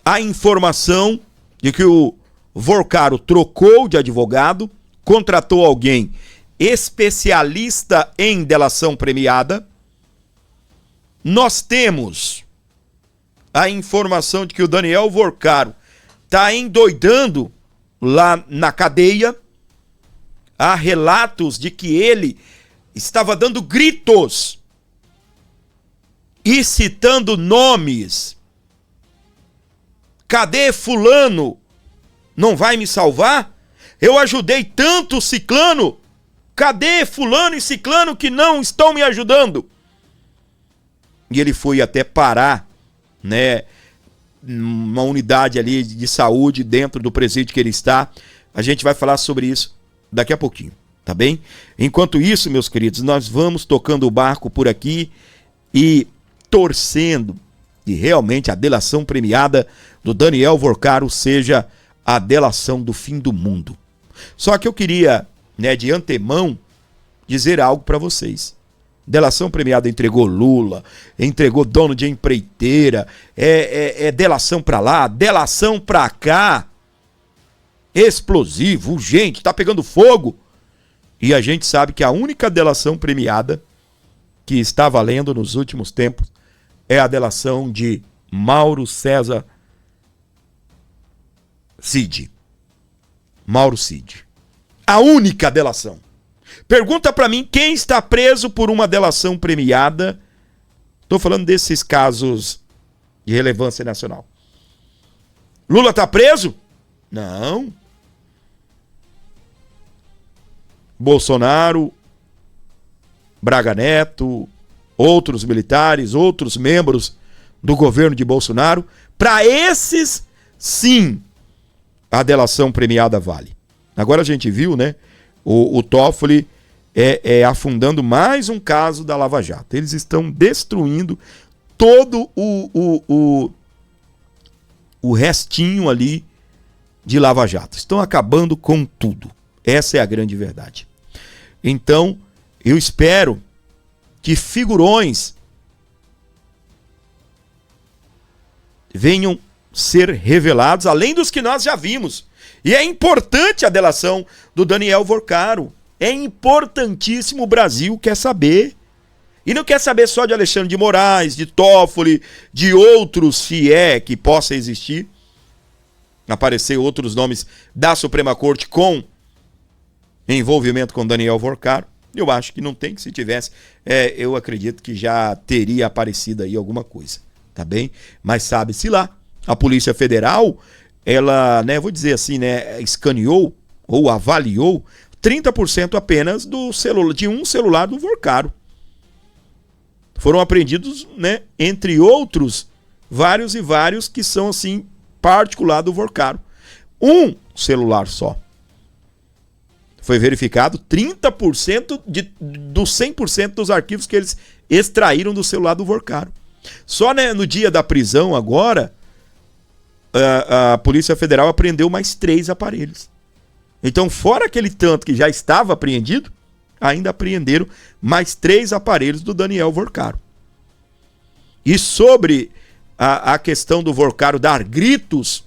a informação de que o Vorcaro trocou de advogado, contratou alguém especialista em delação premiada. Nós temos a informação de que o Daniel Vorcaro está endoidando lá na cadeia. Há relatos de que ele estava dando gritos e citando nomes. Cadê fulano? Não vai me salvar? Eu ajudei tanto o ciclano. Cadê fulano e ciclano que não estão me ajudando? E ele foi até parar, né, uma unidade ali de saúde dentro do presídio que ele está. A gente vai falar sobre isso daqui a pouquinho, tá bem? Enquanto isso, meus queridos, nós vamos tocando o barco por aqui e torcendo que realmente a delação premiada do Daniel Vorcaro seja a delação do fim do mundo. Só que eu queria, né, de antemão, dizer algo para vocês. Delação premiada entregou Lula, entregou dono de empreiteira, delação para lá, delação para cá. explosivo, urgente, tá pegando fogo. E a gente sabe que a única delação premiada que está valendo nos últimos tempos é a delação de Mauro César Cid. Mauro Cid. A única delação. Pergunta pra mim quem está preso por uma delação premiada. Tô falando desses casos de relevância nacional. Lula tá preso? Não. Bolsonaro, Braga Neto, outros militares, outros membros do governo de Bolsonaro, para esses, sim, a delação premiada vale. Agora a gente viu, né, o Toffoli afundando mais um caso da Lava Jato. Eles estão destruindo todo o restinho ali de Lava Jato. Estão acabando com tudo. Essa é a grande verdade. Então, eu espero que figurões venham ser revelados, além dos que nós já vimos. E é importante a delação do Daniel Vorcaro. É importantíssimo, o Brasil quer saber. E não quer saber só de Alexandre de Moraes, de Toffoli, de outros, se é que possa existir. Aparecer outros nomes da Suprema Corte com envolvimento com Daniel Vorcaro. Eu acho que não tem, que se tivesse, eu acredito que já teria aparecido aí alguma coisa, tá bem? Mas sabe-se lá, a Polícia Federal, ela, né, vou dizer assim, né, escaneou ou avaliou 30% apenas do celular, de um celular do Vorcaro. Foram apreendidos, né, entre outros, vários e vários que são, assim, particular do Vorcaro. Um celular só. Foi verificado 30% dos 100% dos arquivos que eles extraíram do celular do Vorcaro. Só, né, no dia da prisão agora, a Polícia Federal apreendeu mais 3 aparelhos. Então, fora aquele tanto que já estava apreendido, ainda apreenderam mais 3 aparelhos do Daniel Vorcaro. E sobre a questão do Vorcaro dar gritos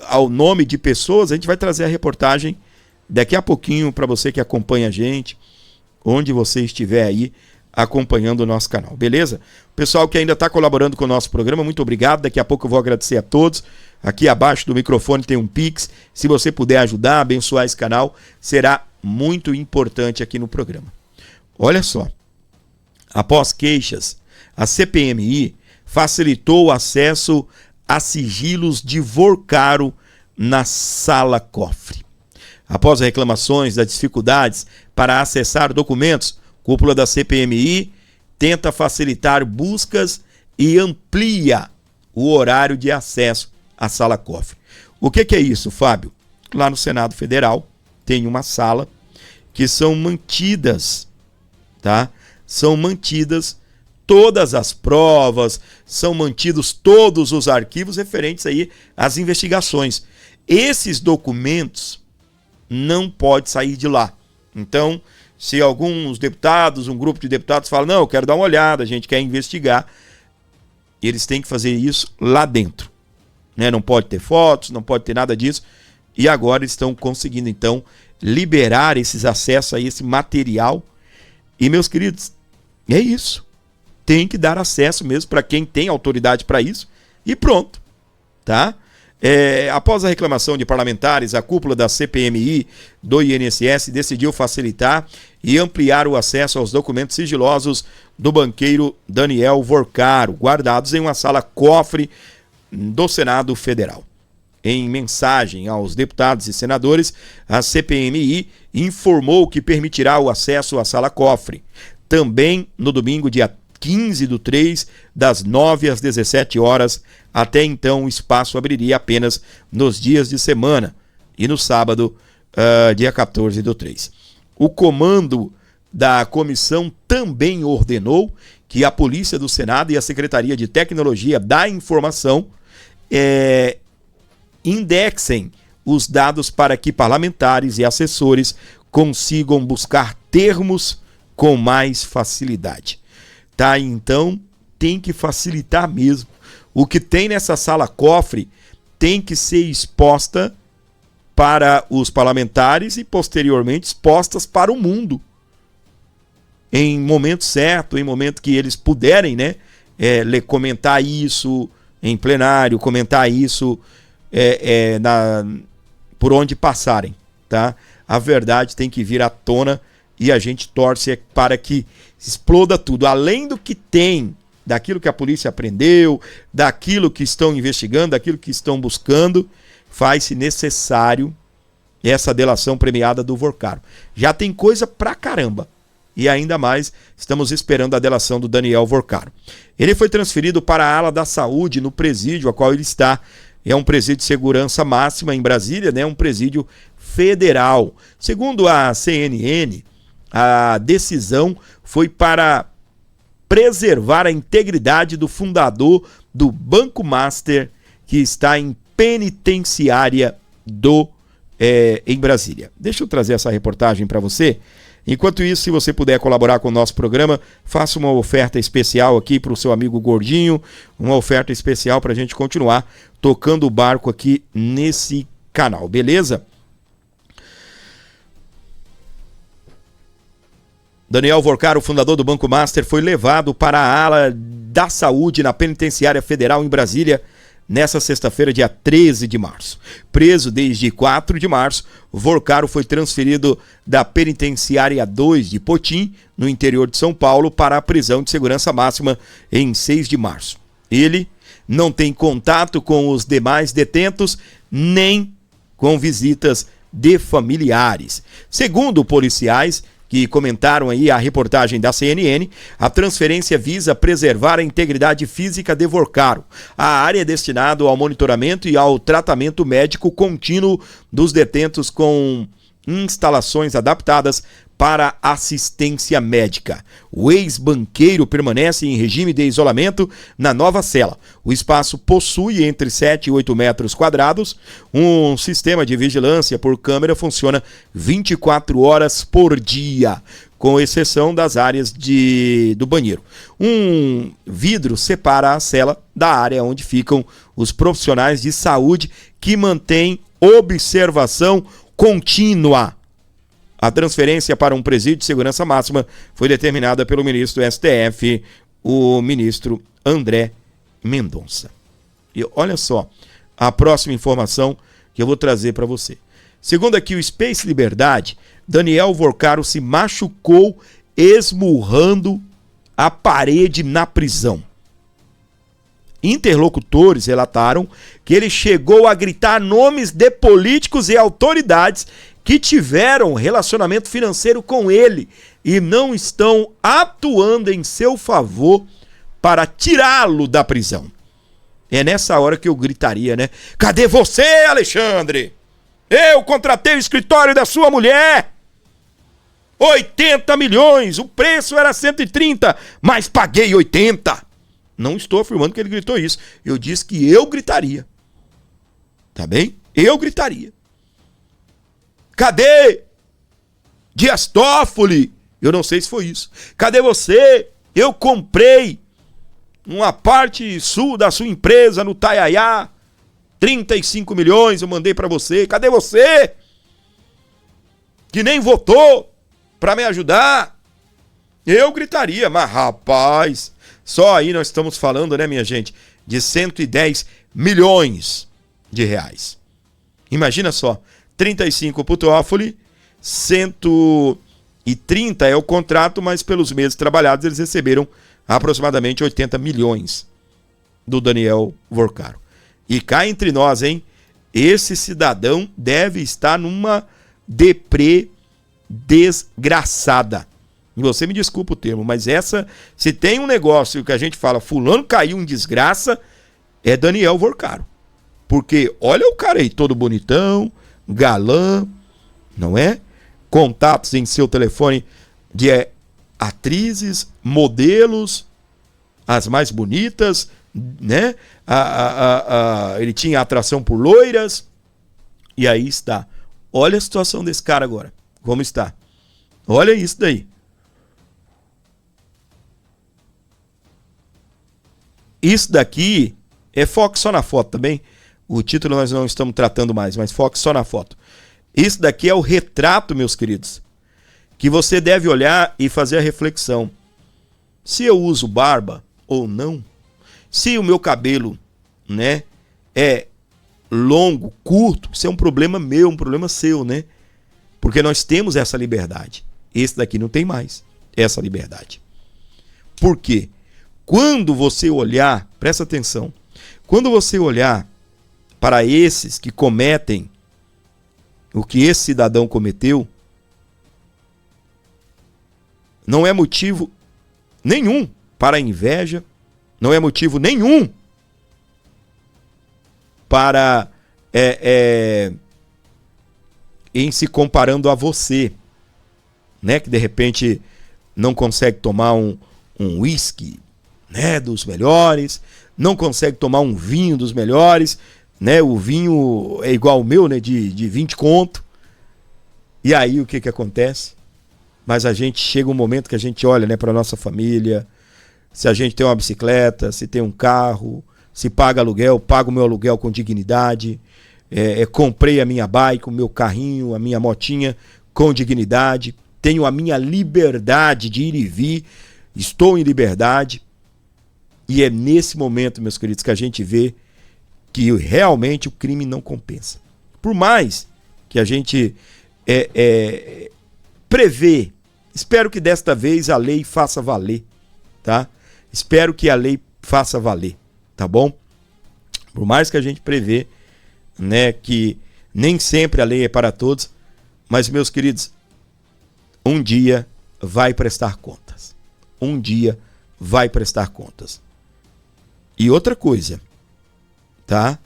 ao nome de pessoas, a gente vai trazer a reportagem daqui a pouquinho para você que acompanha a gente, onde você estiver aí acompanhando o nosso canal, beleza? Pessoal que ainda está colaborando com o nosso programa, muito obrigado. Daqui a pouco eu vou agradecer a todos. Aqui abaixo do microfone tem um Pix. Se você puder ajudar, abençoar esse canal, será muito importante aqui no programa. Olha só, após queixas, a CPMI facilitou o acesso a sigilos de Vorcaro na sala cofre. Após reclamações das dificuldades para acessar documentos, cúpula da CPMI tenta facilitar buscas e amplia o horário de acesso à sala cofre. O que é isso, Fábio? Lá no Senado Federal tem uma sala que são mantidas, tá? São mantidas todas as provas, são mantidos todos os arquivos referentes aí às investigações. Esses documentos não podem sair de lá. Então, se alguns deputados, um grupo de deputados fala, não, eu quero dar uma olhada, a gente quer investigar, eles têm que fazer isso lá dentro, né? Não pode ter fotos, não pode ter nada disso. E agora estão conseguindo, então, liberar esses acessos a esse material. E, meus queridos, é isso. Tem que dar acesso mesmo para quem tem autoridade para isso. E pronto, tá? Após a reclamação de parlamentares, a cúpula da CPMI do INSS decidiu facilitar e ampliar o acesso aos documentos sigilosos do banqueiro Daniel Vorcaro, guardados em uma sala cofre do Senado Federal. Em mensagem aos deputados e senadores, a CPMI informou que permitirá o acesso à sala cofre. Também no domingo, dia 15/3, das 9 às 17 horas. Até então, o espaço abriria apenas nos dias de semana e no sábado, dia 14/3. O comando da comissão também ordenou que a Polícia do Senado e a Secretaria de Tecnologia da Informação indexem os dados para que parlamentares e assessores consigam buscar termos com mais facilidade. Tá? Então, tem que facilitar mesmo. O que tem nessa sala cofre tem que ser exposta para os parlamentares e posteriormente expostas para o mundo. Em momento certo, em momento que eles puderem, né, comentar isso em plenário, comentar isso por onde passarem, tá? A verdade tem que vir à tona e a gente torce para que exploda tudo. Além do que tem, daquilo que a polícia aprendeu, daquilo que estão investigando, daquilo que estão buscando, faz-se necessário essa delação premiada do Vorcaro. Já tem coisa pra caramba. E ainda mais, estamos esperando a delação do Daniel Vorcaro. Ele foi transferido para a ala da saúde no presídio a qual ele está. É um presídio de segurança máxima em Brasília, né? Um presídio federal. Segundo a CNN, a decisão foi para preservar a integridade do fundador do Banco Master, que está em penitenciária em Brasília. Deixa eu trazer essa reportagem para você. Enquanto isso, se você puder colaborar com o nosso programa, faça uma oferta especial aqui para o seu amigo Gordinho, uma oferta especial para a gente continuar tocando o barco aqui nesse canal, beleza? Daniel Vorcaro, fundador do Banco Master, foi levado para a ala da saúde na Penitenciária Federal em Brasília nessa sexta-feira, dia 13 de março. Preso desde 4 de março, Vorcaro foi transferido da Penitenciária 2 de Potim, no interior de São Paulo, para a prisão de segurança máxima em 6 de março. Ele não tem contato com os demais detentos, nem com visitas de familiares. Segundo policiais que comentaram aí a reportagem da CNN, a transferência visa preservar a integridade física de Vorcaro. A área é destinada ao monitoramento e ao tratamento médico contínuo dos detentos com instalações adaptadas para assistência médica. O ex-banqueiro permanece em regime de isolamento na nova cela. O espaço possui entre 7 e 8 metros quadrados. Um sistema de vigilância por câmera funciona 24 horas por dia, com exceção das áreas do banheiro. Um vidro separa a cela da área onde ficam os profissionais de saúde que mantêm observação contínua. A transferência para um presídio de segurança máxima foi determinada pelo ministro do STF, o ministro André Mendonça. E olha só a próxima informação que eu vou trazer para você. Segundo aqui o Space Liberdade, Daniel Vorcaro se machucou esmurrando a parede na prisão. Interlocutores relataram que ele chegou a gritar nomes de políticos e autoridades que tiveram relacionamento financeiro com ele e não estão atuando em seu favor para tirá-lo da prisão. É nessa hora que eu gritaria, né? Cadê você, Alexandre? Eu contratei o escritório da sua mulher. 80 milhões, o preço era 130, mas paguei 80. Não estou afirmando que ele gritou isso. Eu disse que eu gritaria. Tá bem? Eu gritaria. Cadê Dias Toffoli? Eu não sei se foi isso. Cadê você? Eu comprei uma parte sul da sua empresa no Taiaiá. 35 milhões eu mandei para você. Cadê você? Que nem votou para me ajudar. Eu gritaria, mas rapaz, só aí nós estamos falando, né, minha gente, de 110 milhões de reais. Imagina só. 35 para o Toffoli, 130 é o contrato, mas pelos meses trabalhados eles receberam aproximadamente 80 milhões do Daniel Vorcaro. E cá entre nós, hein? Esse cidadão deve estar numa deprê desgraçada. E você me desculpa o termo, mas se tem um negócio que a gente fala, fulano caiu em desgraça, é Daniel Vorcaro. Porque olha o cara aí, todo bonitão, galã, não é? Contatos em seu telefone de atrizes, modelos, as mais bonitas, né? Ele tinha atração por loiras. E aí está. Olha a situação desse cara agora. Como está? Olha isso daí. Isso daqui é foco só na foto também. O título nós não estamos tratando mais, mas foque só na foto. Isso daqui é o retrato, meus queridos, que você deve olhar e fazer a reflexão. Se eu uso barba ou não, se o meu cabelo, né, é longo, curto, isso é um problema meu, um problema seu, né? Porque nós temos essa liberdade. Esse daqui não tem mais essa liberdade. Por quê? Quando você olhar, presta atenção, quando você olhar para esses que cometem o que esse cidadão cometeu, não é motivo nenhum para inveja, não é motivo nenhum para em se comparando a você, né, que de repente não consegue tomar um whisky, né, dos melhores, não consegue tomar um vinho dos melhores, né, o vinho é igual ao meu, né, de 20 conto. E aí o que acontece? Mas a gente chega um momento que a gente olha, né, para nossa família, se a gente tem uma bicicleta, se tem um carro, se paga aluguel, pago o meu aluguel com dignidade, comprei a minha bike, o meu carrinho, a minha motinha com dignidade, tenho a minha liberdade de ir e vir, estou em liberdade. E é nesse momento, meus queridos, que a gente vê que realmente o crime não compensa. Por mais que a gente prevê, espero que desta vez a lei faça valer, tá? Espero que a lei faça valer, tá bom? Por mais que a gente prevê, né, que nem sempre a lei é para todos, mas, meus queridos, um dia vai prestar contas. Um dia vai prestar contas. E outra coisa, tá?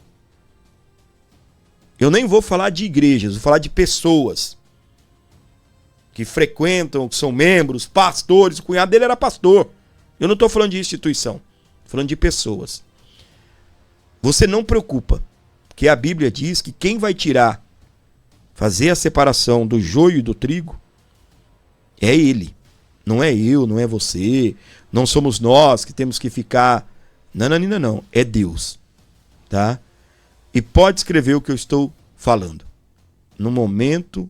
Eu nem vou falar de igrejas, vou falar de pessoas que frequentam, que são membros, pastores. O cunhado dele era pastor. Eu não estou falando de instituição, estou falando de pessoas. Você não preocupa, porque a Bíblia diz que quem vai tirar, fazer a separação do joio e do trigo, é ele. Não é eu, não é você, não somos nós que temos que ficar... Não. É Deus, tá? E pode escrever o que eu estou falando. No momento,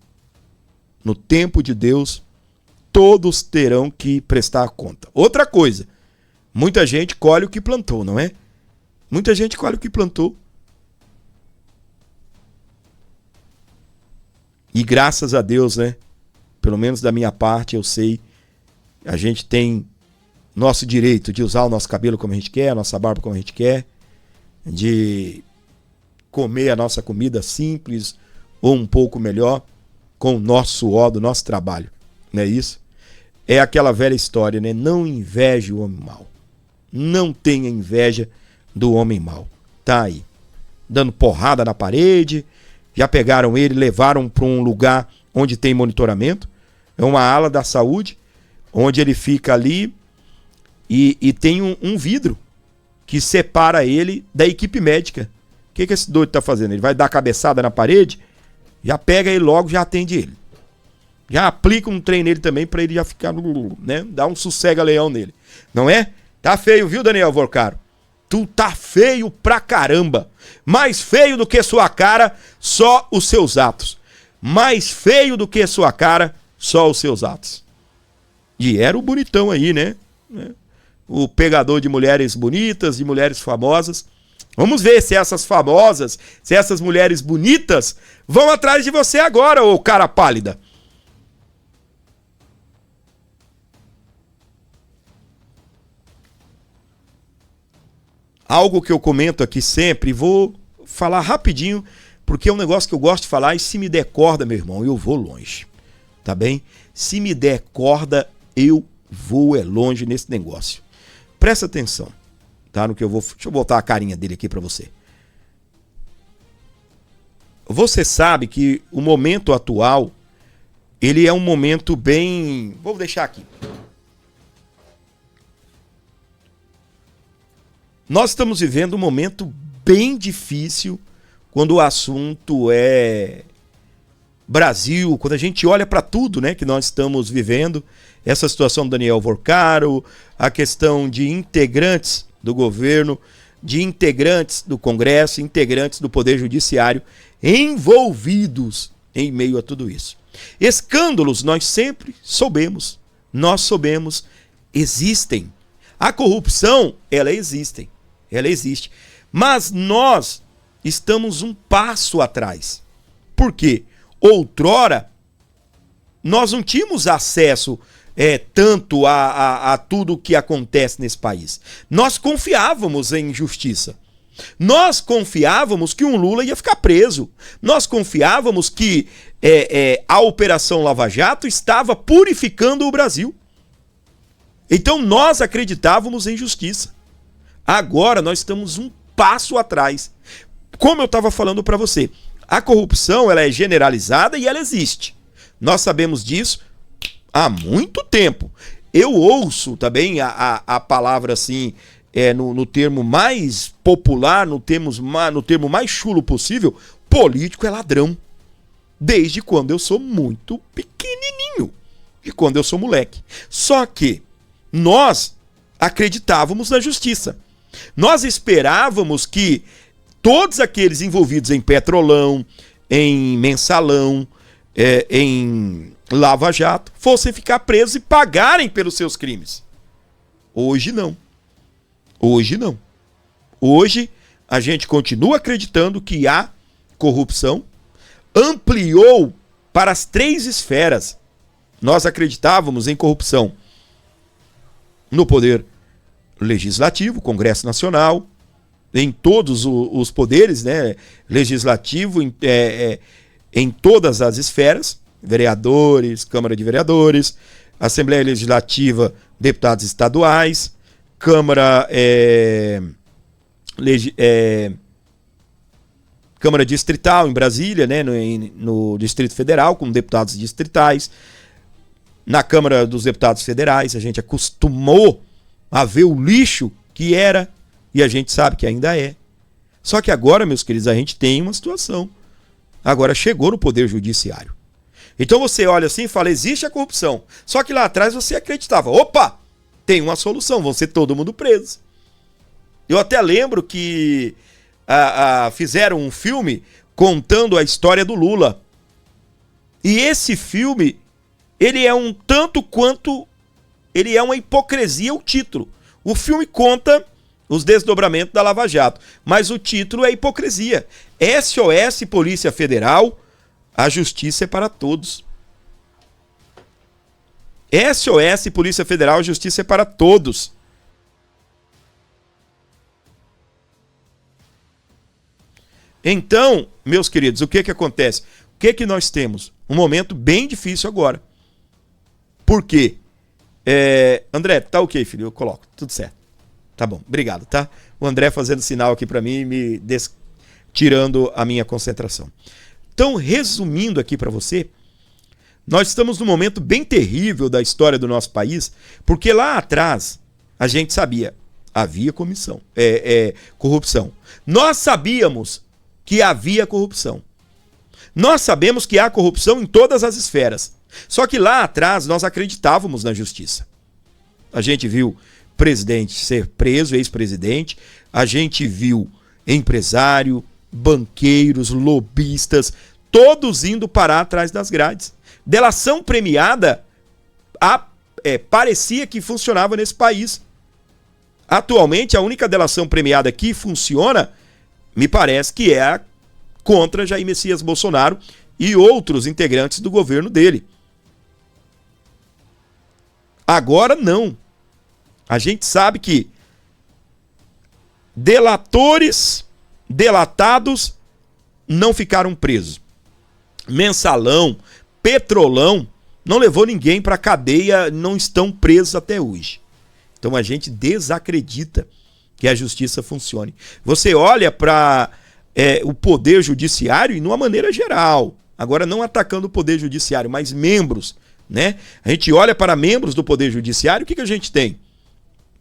no tempo de Deus, todos terão que prestar conta. Outra coisa, muita gente colhe o que plantou, não é? Muita gente colhe o que plantou. E graças a Deus, né? Pelo menos da minha parte, eu sei, a gente tem nosso direito de usar o nosso cabelo como a gente quer, a nossa barba como a gente quer, de comer a nossa comida simples ou um pouco melhor com o nosso suor do nosso trabalho. Não é isso? É aquela velha história, né? Não inveje o homem mau. Não tenha inveja do homem mau. Tá aí, dando porrada na parede, já pegaram ele, levaram para um lugar onde tem monitoramento, é uma ala da saúde, onde ele fica ali e tem um vidro que separa ele da equipe médica. O que esse doido tá fazendo? Ele vai dar cabeçada na parede, já pega ele logo, já atende ele. Já aplica um trem nele também para ele já ficar, né? Dá um sossega-leão nele. Não é? Tá feio, viu, Daniel Vorcaro? Tu tá feio pra caramba. Mais feio do que sua cara, só os seus atos. Mais feio do que sua cara, só os seus atos. E era o bonitão aí, né? O pegador de mulheres bonitas, de mulheres famosas. Vamos ver se essas famosas, se essas mulheres bonitas vão atrás de você agora, ô cara pálida. Algo que eu comento aqui sempre, vou falar rapidinho, porque é um negócio que eu gosto de falar, e se me der corda, meu irmão, eu vou longe, tá bem? Se me der corda, eu vou longe nesse negócio. Presta atenção, tá? No que eu vou... Deixa eu botar a carinha dele aqui pra você. Você sabe que o momento atual, ele é um momento bem... Vou deixar aqui. Nós estamos vivendo um momento bem difícil quando o assunto é Brasil, quando a gente olha para tudo, né, que nós estamos vivendo, essa situação do Daniel Vorcaro, a questão de integrantes do governo de integrantes do Congresso, integrantes do Poder Judiciário envolvidos em meio a tudo isso. Escândalos nós sempre soubemos, existem. A corrupção, ela existe, mas nós estamos um passo atrás. Por quê? Outrora, nós não tínhamos acesso tanto a tudo o que acontece nesse país. Nós confiávamos em justiça. Nós confiávamos que um Lula ia ficar preso. Nós confiávamos que a Operação Lava Jato estava purificando o Brasil. Então nós acreditávamos em justiça. Agora nós estamos um passo atrás. Como eu estava falando para você, a corrupção ela é generalizada e ela existe. Nós sabemos disso há muito tempo. Eu ouço também a palavra assim, no termo mais popular, no termo mais chulo possível, político é ladrão. Desde quando eu sou muito pequenininho. E quando eu sou moleque. Só que nós acreditávamos na justiça. Nós esperávamos que todos aqueles envolvidos em Petrolão, em Mensalão, em Lava Jato, fossem ficar presos e pagarem pelos seus crimes. Hoje não. Hoje a gente continua acreditando que há corrupção, ampliou para as 3 esferas. Nós acreditávamos em corrupção no Poder Legislativo, Congresso Nacional, em todos os poderes, né? Legislativo, em todas as esferas, vereadores, Câmara de Vereadores, Assembleia Legislativa, deputados estaduais, Câmara Distrital em Brasília, né? No Distrito Federal, com deputados distritais. Na Câmara dos Deputados Federais, a gente acostumou a ver o lixo que era, e a gente sabe que ainda é. Só que agora, meus queridos, a gente tem uma situação. Agora chegou no Poder Judiciário. Então você olha assim e fala, existe a corrupção. Só que lá atrás você acreditava, opa, tem uma solução, vão ser todo mundo preso. Eu até lembro que fizeram um filme contando a história do Lula. E esse filme, ele é um tanto quanto, ele é uma hipocrisia o título. O filme conta os desdobramentos da Lava Jato, mas o título é hipocrisia. SOS Polícia Federal, a justiça é para todos. SOS Polícia Federal, a justiça é para todos. Então, meus queridos, o que acontece? O que nós temos? Um momento bem difícil agora. Por quê? André, tá ok, filho? Eu coloco, tudo certo. Tá bom, obrigado, tá? O André fazendo sinal aqui para mim, tirando a minha concentração. Então, resumindo aqui para você, nós estamos num momento bem terrível da história do nosso país, porque lá atrás a gente sabia, havia corrupção. Nós sabíamos que havia corrupção. Nós sabemos que há corrupção em todas as esferas. Só que lá atrás nós acreditávamos na justiça. A gente viu presidente ser preso, ex-presidente, a gente viu empresário, banqueiros, lobistas, todos indo parar atrás das grades. Delação premiada parecia que funcionava nesse país. Atualmente, a única delação premiada que funciona, me parece que é contra Jair Messias Bolsonaro e outros integrantes do governo dele. Agora não. A gente sabe que delatados não ficaram presos. Mensalão, Petrolão, não levou ninguém para a cadeia, não estão presos até hoje. Então a gente desacredita que a justiça funcione. Você olha para o Poder Judiciário e de uma maneira geral, agora não atacando o Poder Judiciário, mas membros, né? A gente olha para membros do Poder Judiciário, o que a gente tem?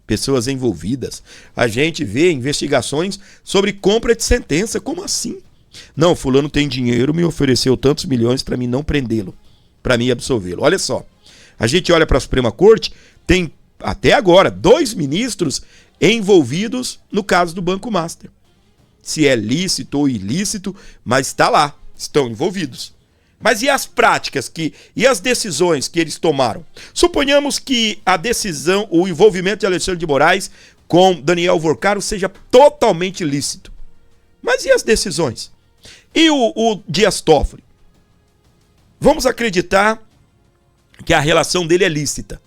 Pessoas envolvidas. A gente vê investigações sobre compra de sentença. Como assim? Não, fulano tem dinheiro, me ofereceu tantos milhões para mim não prendê-lo, para mim absolvê-lo. Olha só, a gente olha para a Suprema Corte, tem até agora 2 ministros envolvidos no caso do Banco Master. Se é lícito ou ilícito, mas está lá, estão envolvidos. Mas e as práticas e as decisões que eles tomaram? Suponhamos que a decisão, o envolvimento de Alexandre de Moraes com Daniel Vorcaro seja totalmente lícito. Mas e as decisões? E o Dias Toffoli? Vamos acreditar que a relação dele é lícita.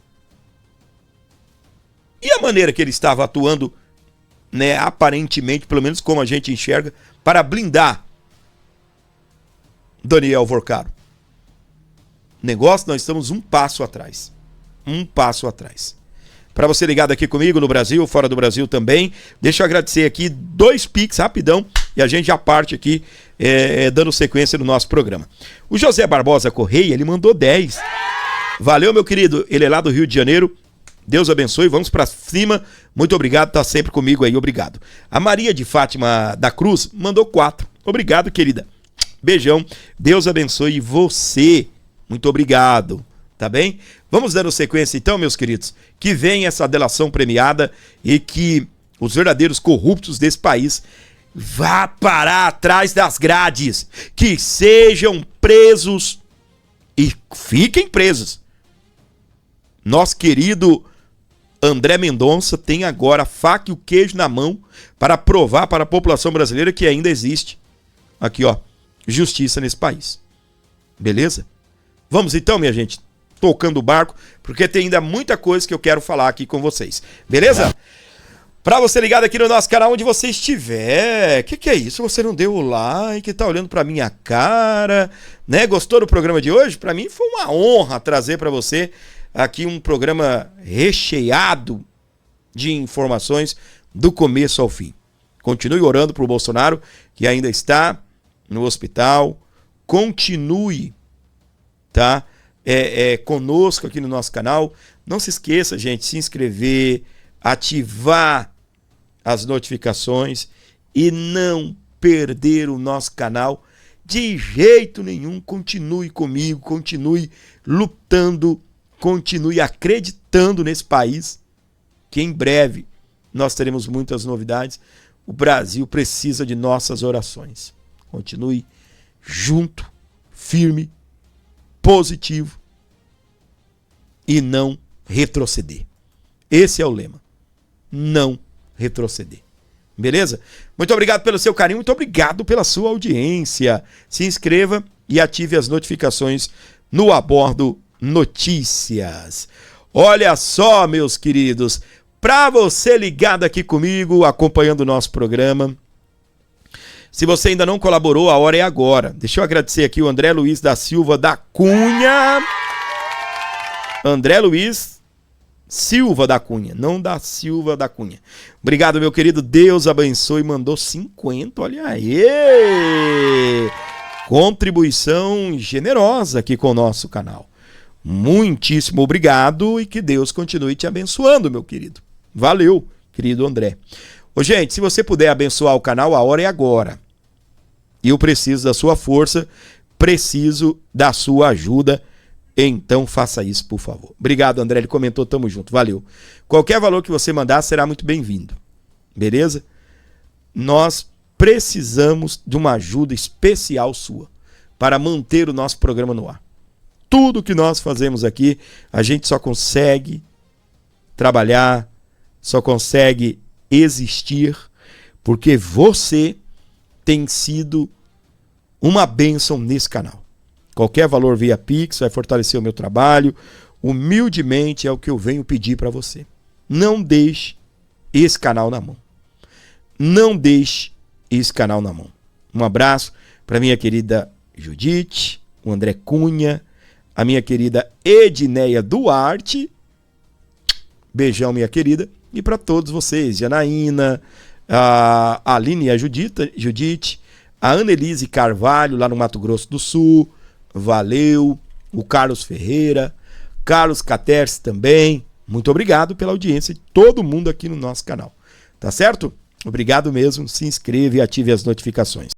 E a maneira que ele estava atuando, né, aparentemente, pelo menos como a gente enxerga, para blindar Daniel Vorcaro? Negócio, nós estamos um passo atrás. Um passo atrás. Para você ligado aqui comigo no Brasil, fora do Brasil também, deixa eu agradecer aqui 2 Pix rapidão e a gente já parte aqui dando sequência no nosso programa. O José Barbosa Correia, ele mandou 10. Valeu, meu querido, ele é lá do Rio de Janeiro. Deus abençoe, vamos para cima. Muito obrigado, tá sempre comigo aí, obrigado. A Maria de Fátima da Cruz mandou 4. Obrigado, querida. Beijão. Deus abençoe você. Muito obrigado. Tá bem? Vamos dando sequência então, meus queridos. Que venha essa delação premiada e que os verdadeiros corruptos desse país vá parar atrás das grades. Que sejam presos e fiquem presos. Nosso querido André Mendonça tem agora a faca e o queijo na mão para provar para a população brasileira que ainda existe, aqui ó, justiça nesse país. Beleza? Vamos então, minha gente, tocando o barco, porque tem ainda muita coisa que eu quero falar aqui com vocês. Beleza? Para você ligado aqui no nosso canal, onde você estiver, que é isso? Você não deu o like, tá olhando pra minha cara, né? Gostou do programa de hoje? Para mim foi uma honra trazer para você aqui um programa recheado de informações do começo ao fim. Continue orando pro Bolsonaro, que ainda está no hospital. Continue, tá? Conosco aqui no nosso canal. Não se esqueça, gente, se inscrever, ativar as notificações e não perder o nosso canal de jeito nenhum. Continue comigo, continue lutando, continue acreditando nesse país, que em breve nós teremos muitas novidades. O Brasil precisa de nossas orações. Continue junto, firme, positivo e não retroceder. Esse é o lema. Não retroceder. Beleza? Muito obrigado pelo seu carinho, muito obrigado pela sua audiência. Se inscreva e ative as notificações no Abordo Notícias. Olha só, meus queridos, para você ligado aqui comigo, acompanhando o nosso programa, se você ainda não colaborou, a hora é agora. Deixa eu agradecer aqui o André Luiz da Silva da Cunha. André Luiz Silva da Cunha, não da Silva da Cunha. Obrigado, meu querido. Deus abençoe. Mandou 50, olha aí. Contribuição generosa aqui com o nosso canal. Muitíssimo obrigado e que Deus continue te abençoando, meu querido. Valeu, querido André. Ô, gente, se você puder abençoar o canal, a hora é agora. E eu preciso da sua força, preciso da sua ajuda. Então faça isso, por favor. Obrigado, André, ele comentou, tamo junto, valeu. Qualquer valor que você mandar será muito bem-vindo. Beleza? Nós precisamos de uma ajuda especial sua para manter o nosso programa no ar. Tudo que nós fazemos aqui, a gente só consegue trabalhar, só consegue existir, porque você tem sido uma bênção nesse canal. Qualquer valor via Pix vai fortalecer o meu trabalho. Humildemente é o que eu venho pedir para você. Não deixe esse canal na mão. Não deixe esse canal na mão. Um abraço para minha querida Judite, o André Cunha, a minha querida Edneia Duarte. Beijão, minha querida. E para todos vocês, Janaína, a Aline e a Judite, a Annelise Carvalho, lá no Mato Grosso do Sul. Valeu. O Carlos Ferreira, Carlos Caterce também. Muito obrigado pela audiência de todo mundo aqui no nosso canal. Tá certo? Obrigado mesmo. Se inscreva e ative as notificações.